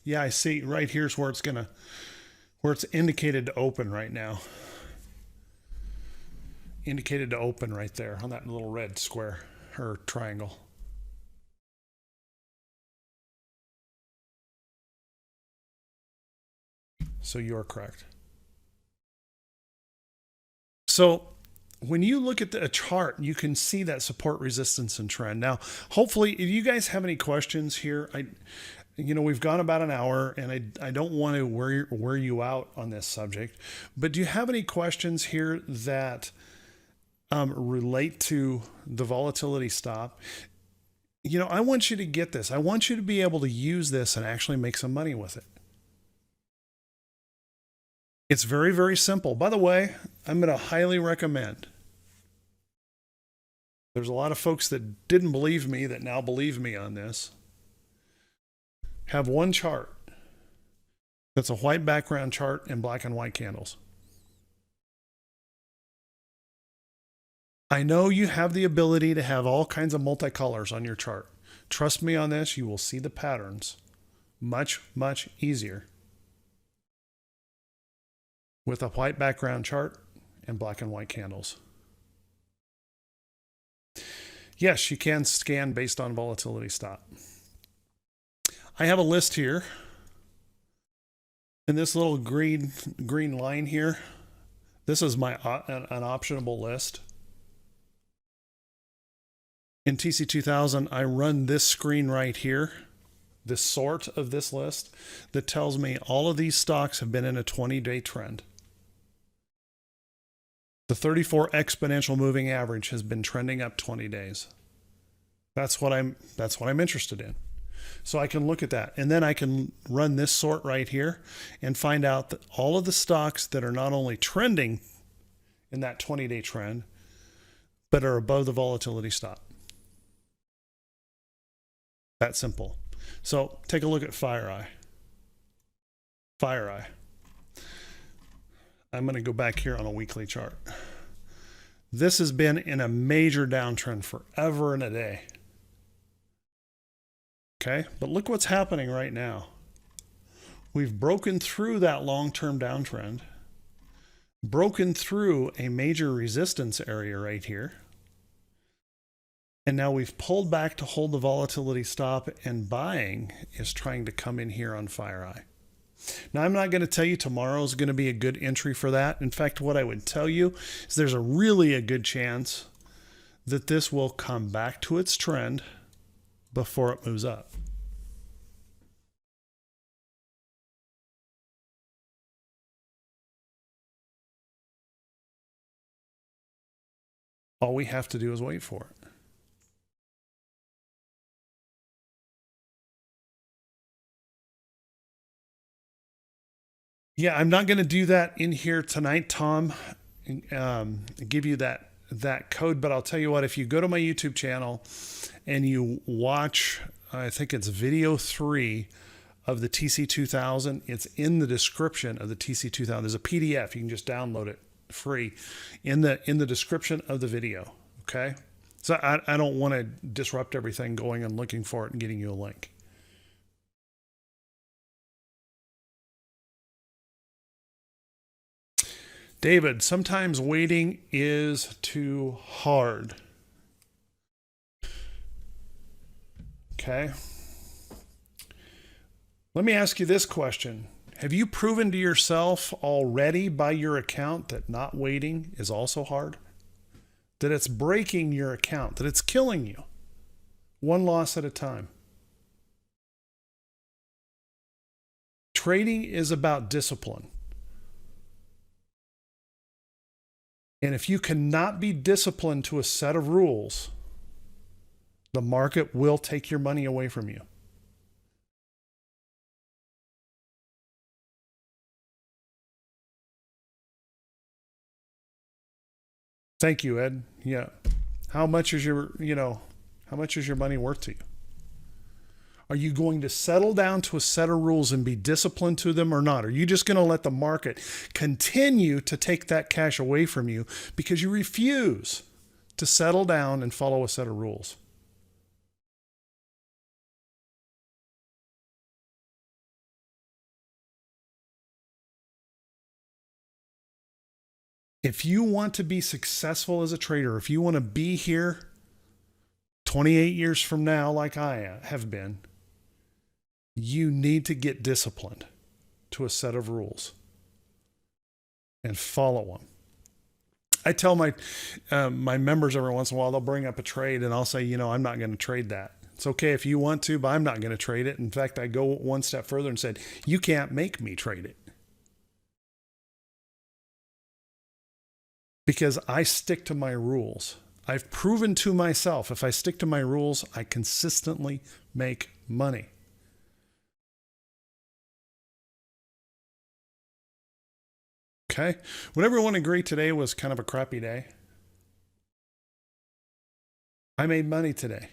Yeah, I see right here's where it's indicated to open right now. Indicated to open right there on that little red square or triangle. So you're correct. So when you look at the chart, you can see that support, resistance, and trend. Now, hopefully, if you guys have any questions here, we've gone about an hour, and I don't want to wear you out on this subject, but do you have any questions here that relate to the volatility stop? I want you to get this. I want you to be able to use this and actually make some money with it. It's very, very simple. By the way, I'm going to highly recommend. There's a lot of folks that didn't believe me that now believe me on this. Have one chart that's a white background chart and black and white candles. I know you have the ability to have all kinds of multicolors on your chart. Trust me on this, you will see the patterns much, much easier with a white background chart and black and white candles. Yes, you can scan based on volatility stop. I have a list here. And this little green line here, this is my an optionable list. In TC2000, I run this screen right here, this sort of this list that tells me all of these stocks have been in a 20-day trend. The 34 exponential moving average has been trending up 20 days. That's what I'm interested in. So I can look at that, and then I can run this sort right here and find out that all of the stocks that are not only trending in that 20-day trend, but are above the volatility stop. That simple. So take a look at FireEye. FireEye. I'm going to go back here on a weekly chart. This has been in a major downtrend forever and a day. Okay, but look what's happening right now. We've broken through that long-term downtrend, broken through a major resistance area right here, and now we've pulled back to hold the volatility stop, and buying is trying to come in here on FireEye. Now, I'm not going to tell you tomorrow is going to be a good entry for that. In fact, what I would tell you is there's a good chance that this will come back to its trend before it moves up. All we have to do is wait for it. Yeah, I'm not going to do that in here tonight, Tom, give you that code, but I'll tell you what, if you go to my YouTube channel and you watch, I think it's video 3 of the TC2000, it's in the description of the TC2000. There's a PDF, you can just download it free in the description of the video, okay? So I don't want to disrupt everything going and looking for it and getting you a link. David, sometimes waiting is too hard. Okay. Let me ask you this question. Have you proven to yourself already by your account that not waiting is also hard? That it's breaking your account, that it's killing you, one loss at a time? Trading is about discipline. And if you cannot be disciplined to a set of rules, the market will take your money away from you. Thank you, Ed. Yeah. How much is your, how much is your money worth to you? Are you going to settle down to a set of rules and be disciplined to them or not? Are you just going to let the market continue to take that cash away from you because you refuse to settle down and follow a set of rules? If you want to be successful as a trader, if you want to be here 28 years from now, like I have been, you need to get disciplined to a set of rules and follow them. I tell my members every once in a while, they'll bring up a trade and I'll say, I'm not going to trade that. It's okay if you want to, but I'm not going to trade it. In fact, I go one step further and said, you can't make me trade it. Because I stick to my rules. I've proven to myself, if I stick to my rules, I consistently make money. Okay. Would everyone agree today was kind of a crappy day? I made money today.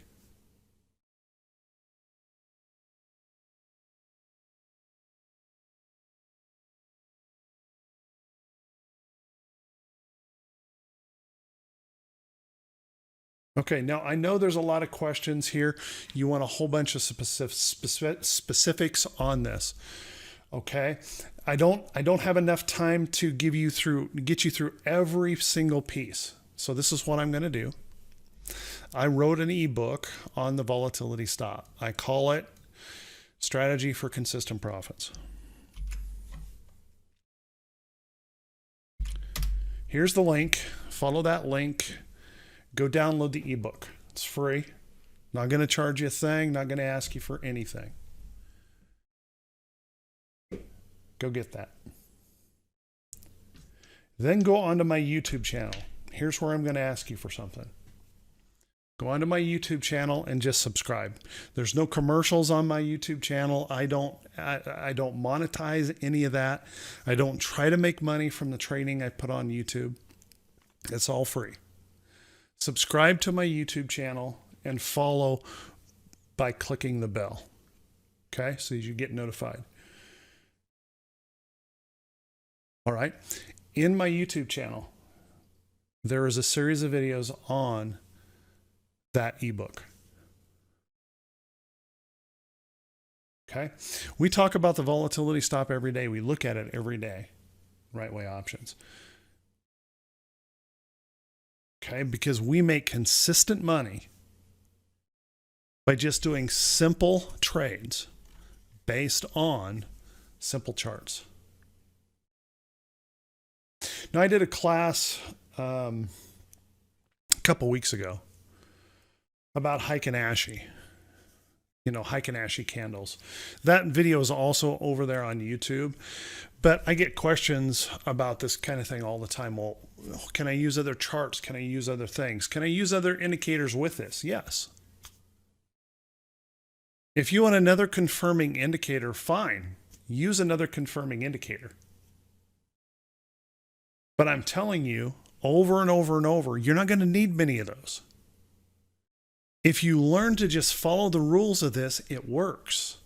Okay, now I know there's a lot of questions here. You want a whole bunch of specifics on this. Okay, I don't have enough time to get you through every single piece. So this is what I'm going to do. I wrote an ebook on the volatility stop. I call it Strategy for Consistent Profits. Here's the link. Follow that link. Go download the ebook. It's free. Not going to charge you a thing. Not going to ask you for anything. Go get that. Then go onto my YouTube channel. Here's where I'm going to ask you for something. Go onto my YouTube channel and just subscribe. There's no commercials on my YouTube channel. I don't monetize any of that. I don't try to make money from the training I put on YouTube. It's all free. Subscribe to my YouTube channel and follow by clicking the bell. Okay, so you get notified. All right. In my YouTube channel, there is a series of videos on that ebook. Okay. We talk about the volatility stop every day. We look at it every day. Right way options. Okay. Because we make consistent money by just doing simple trades based on simple charts. Now, I did a class a couple weeks ago about Heikin-Ashi, Heikin-Ashi candles. That video is also over there on YouTube, but I get questions about this kind of thing all the time. Well, can I use other charts? Can I use other things? Can I use other indicators with this? Yes. If you want another confirming indicator, fine. Use another confirming indicator. But I'm telling you over and over and over, you're not going to need many of those. If you learn to just follow the rules of this, it works.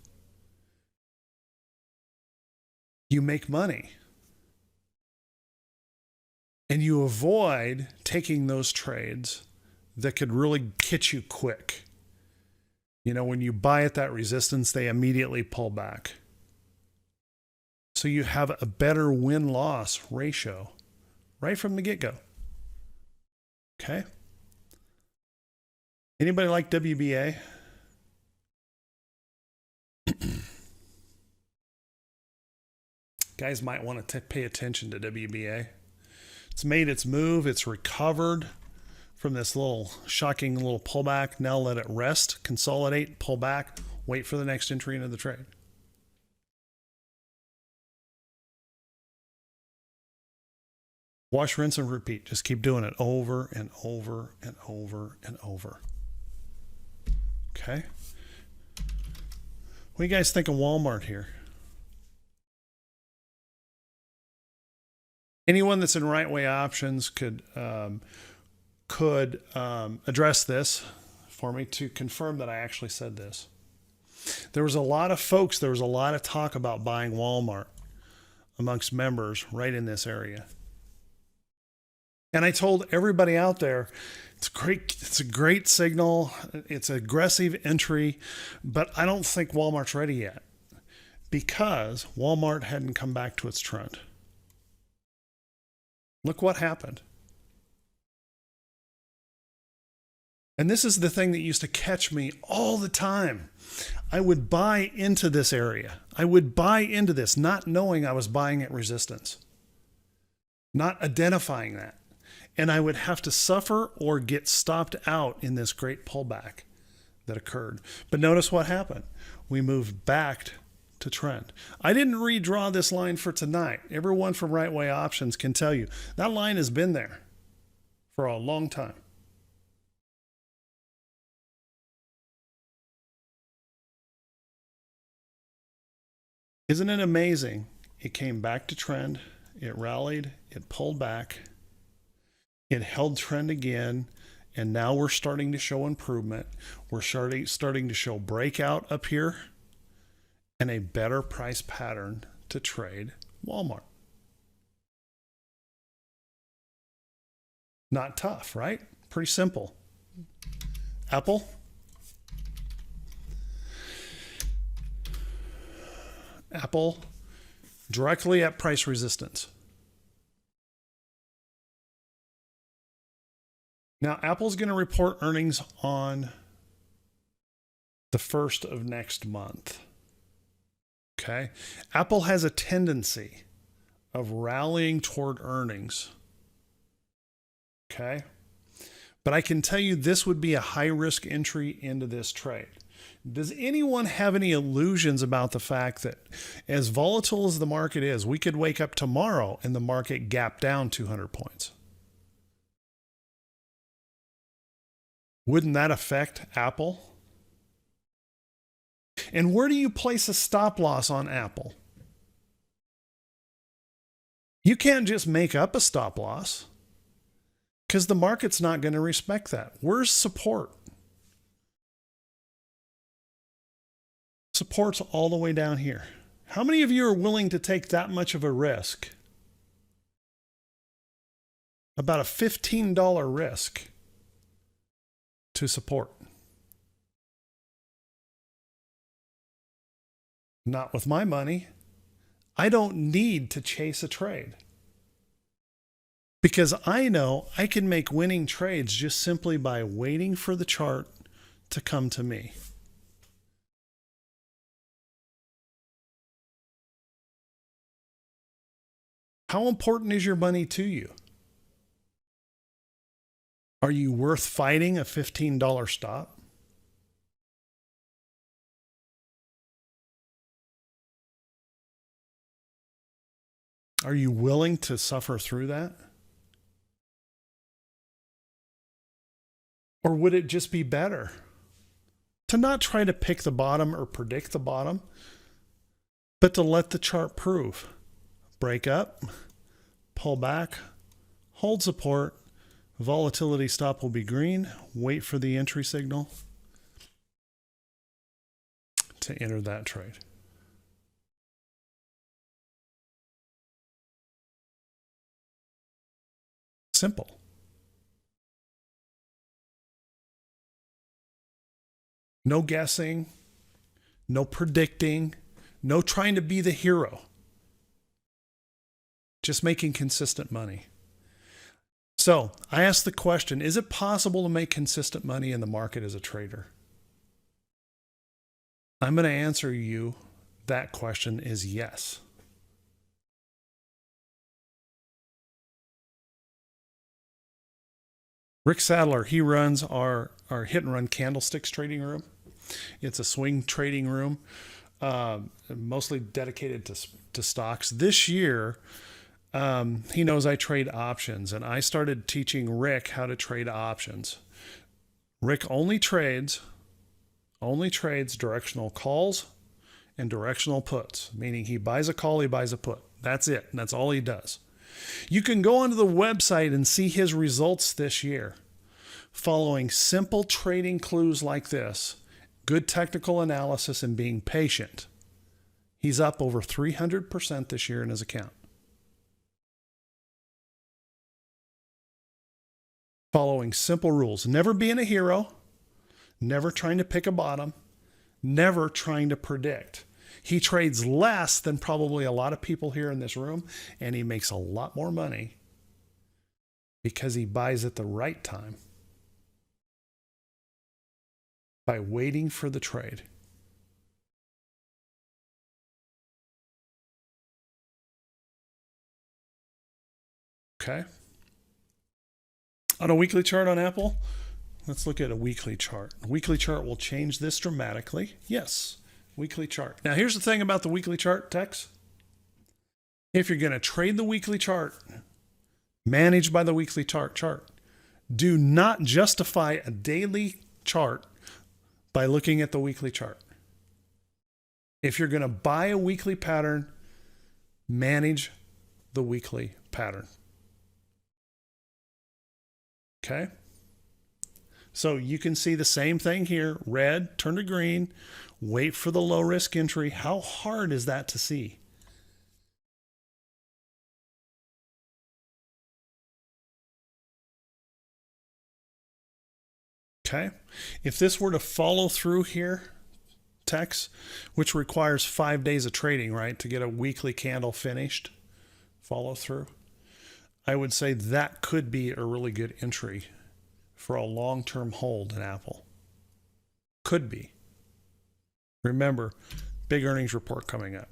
You make money. And you avoid taking those trades that could really hit you quick. When you buy at that resistance, they immediately pull back. So you have a better win-loss ratio right from the get-go. Okay? Anybody like WBA? Guys might want to pay attention to WBA. It's made its move. It's recovered from this little shocking little pullback. Now let it rest, consolidate, pull back, wait for the next entry into the trade. Wash, rinse, and repeat. Just keep doing it over and over and over and over. Okay? What do you guys think of Walmart here? Anyone that's in right way options could could address this for me to confirm that I actually said this. There was a lot of folks, there was a lot of talk about buying Walmart amongst members right in this area. And I told everybody out there, it's a great signal, it's aggressive entry, but I don't think Walmart's ready yet because Walmart hadn't come back to its trend. Look what happened. And this is the thing that used to catch me all the time. I would buy into this area. I would buy into this, not knowing I was buying at resistance, not identifying that. And I would have to suffer or get stopped out in this great pullback that occurred. But notice what happened. We moved back to trend. I didn't redraw this line for tonight. Everyone from Right Way Options can tell you that line has been there for a long time. Isn't it amazing? It came back to trend. It rallied. It pulled back. It held trend again. And now we're starting to show improvement. We're starting to show breakout up here and a better price pattern to trade Walmart. Not tough, right? Pretty simple. Apple. Apple directly at price resistance. Now, Apple's going to report earnings on the 1st of next month. Okay. Apple has a tendency of rallying toward earnings. Okay. But I can tell you this would be a high risk entry into this trade. Does anyone have any illusions about the fact that as volatile as the market is, we could wake up tomorrow and the market gap down 200 points? Wouldn't that affect Apple? And where do you place a stop loss on Apple? You can't just make up a stop loss because the market's not going to respect that. Where's support? Support's all the way down here. How many of you are willing to take that much of a risk? About a $15 risk to support. Not with my money. I don't need to chase a trade because I know I can make winning trades just simply by waiting for the chart to come to me. How important is your money to you? Are you worth fighting a $15 stop? Are you willing to suffer through that? Or would it just be better to not try to pick the bottom or predict the bottom, but to let the chart prove? Break up, pull back, hold support, volatility stop will be green, wait for the entry signal to enter that trade. Simple. No guessing, no predicting, no trying to be the hero. Just making consistent money. So I asked the question, is it possible to make consistent money in the market as a trader? I'm going to answer you that question is yes. Rick Sadler, he runs our hit and run candlesticks trading room. It's a swing trading room, mostly dedicated to stocks. This year, he knows I trade options, and I started teaching Rick how to trade options. Rick only trades directional calls and directional puts, meaning he buys a call, he buys a put. That's it. That's all he does. You can go onto the website and see his results this year. following simple trading clues like this, good technical analysis, and being patient, he's up over 300% this year in his account. Following simple rules, never being a hero, never trying to pick a bottom, never trying to predict. He trades less than probably a lot of people here in this room, and he makes a lot more money because he buys at the right time by waiting for the trade. Okay. On a weekly chart on Apple, let's look at a weekly chart. A weekly chart will change this dramatically. Yes, weekly chart. Now, here's the thing about the weekly chart, Tex. If you're going to trade the weekly chart, managed by the weekly chart, do not justify a daily chart by looking at the weekly chart. If you're going to buy a weekly pattern, manage the weekly pattern. Okay? So you can see the same thing here. Red, turn to green, wait for the low risk entry. How hard is that to see? Okay? If this were to follow through here, Tex, which requires 5 days of trading, right, to get a weekly candle finished, follow through, I would say that could be a really good entry for a long-term hold in Apple. Could be. Remember, big earnings report coming up.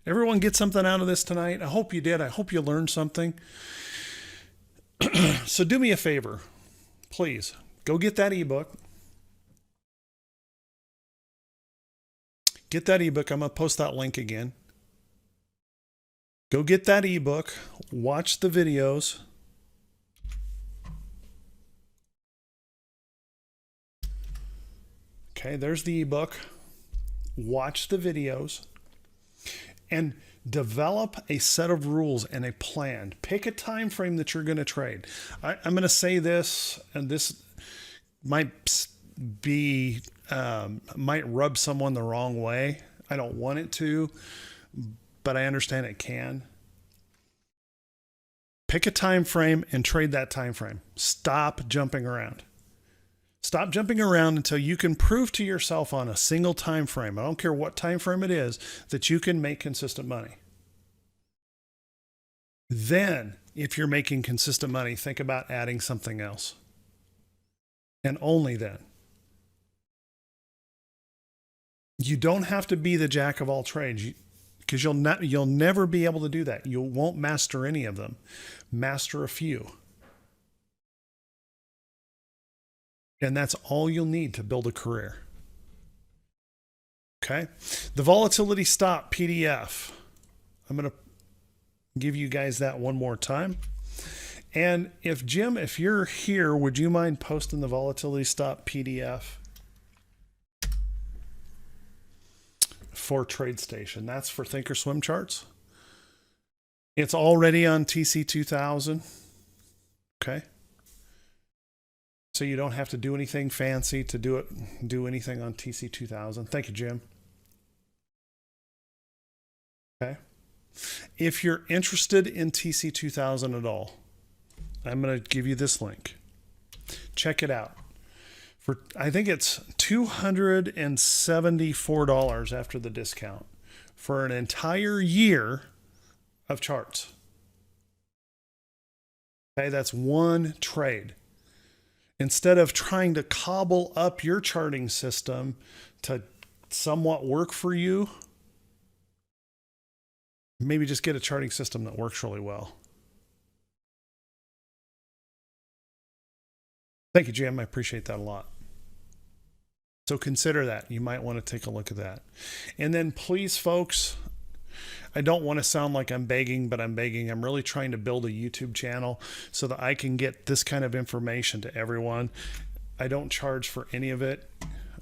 Everyone get something out of this tonight? I hope you did. I hope you learned something. So do me a favor, please. Go get that ebook. Get that ebook. I'm going to post that link again. Go get that ebook. Watch the videos. Okay, there's the ebook. Watch the videos. And develop a set of rules and a plan. Pick a time frame that you're going to trade. I'm going to say this, and this might be might rub someone the wrong way. I don't want it to, but I understand it can. Pick a time frame and trade that time frame. Stop jumping around. Stop jumping around until you can prove to yourself on a single time frame, I don't care what time frame it is, that you can make consistent money. Then, if you're making consistent money, think about adding something else. And only then. You don't have to be the jack of all trades, because you'll never be able to do that. You won't master any of them. Master a few. And that's all you'll need to build a career. Okay? The volatility stop PDF. I'm going to give you guys that one more time. And if Jim, if you're here, would you mind posting the volatility stop PDF for TradeStation? That's for Thinkorswim charts. It's already on TC2000. Okay? So you don't have to do anything fancy to do anything on TC2000. Thank you, Jim. Okay. If you're interested in TC2000 at all, I'm going to give you this link. Check it out. For I think it's $274 after the discount for an entire year of charts. Okay, that's one trade. Instead of trying to cobble up your charting system to somewhat work for you, maybe just get a charting system that works really well. Thank you, Jim. I appreciate that a lot. So consider that. You might want to take a look at that. And then please, folks, I don't want to sound like I'm begging, but I'm begging. I'm really trying to build a YouTube channel so that I can get this kind of information to everyone. I don't charge for any of it.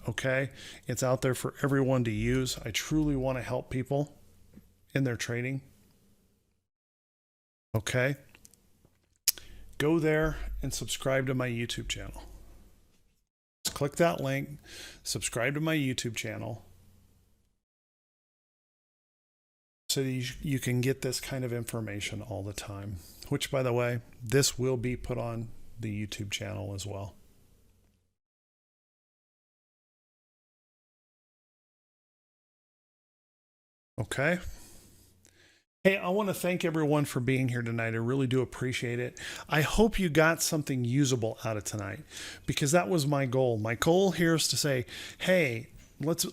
Okay. It's out there for everyone to use. I truly want to help people in their trading. Okay. Go there and subscribe to my YouTube channel. Just click that link, subscribe to my YouTube channel so that you can get this kind of information all the time, which, by the way, this will be put on the YouTube channel as well. Okay. Hey, I want to thank everyone for being here tonight. I really do appreciate it. I hope you got something usable out of tonight, because that was my goal. My goal here is to say, hey, let's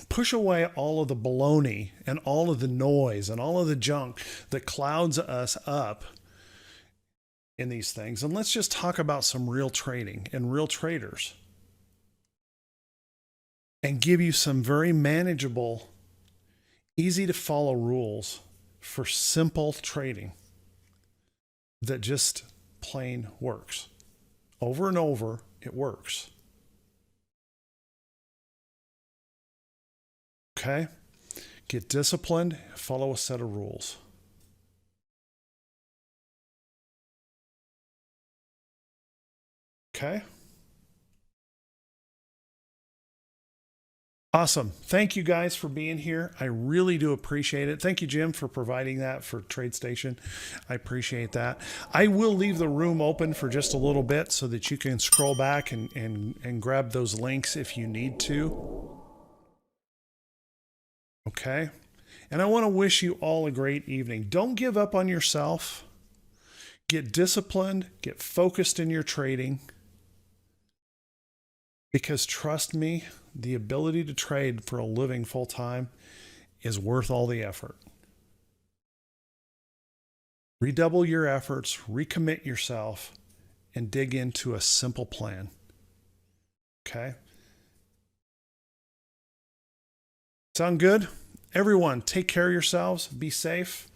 push away all of the baloney and all of the noise and all of the junk that clouds us up in these things, and let's just talk about some real trading and real traders, and give you some very manageable, easy to follow rules for simple trading that just plain works. Over and over, it works. Okay? Get disciplined, follow a set of rules. Okay? Awesome. Thank you guys for being here. I really do appreciate it. Thank you, Jim, for providing that for TradeStation. I appreciate that. I will leave the room open for just a little bit so that you can scroll back and grab those links if you need to. Okay? And I want to wish you all a great evening. Don't give up on yourself. Get disciplined. Get focused in your trading. Because trust me, the ability to trade for a living full time is worth all the effort. Redouble your efforts, recommit yourself, and dig into a simple plan. Okay? Sound good? Everyone, take care of yourselves. Be safe.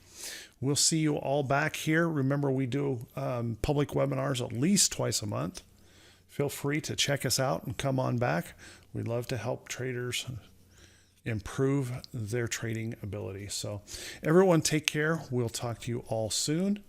We'll see you all back here. Remember, we do public webinars at least twice a month. Feel free to check us out and come on back. We'd love to help traders improve their trading ability. So everyone take care. We'll talk to you all soon.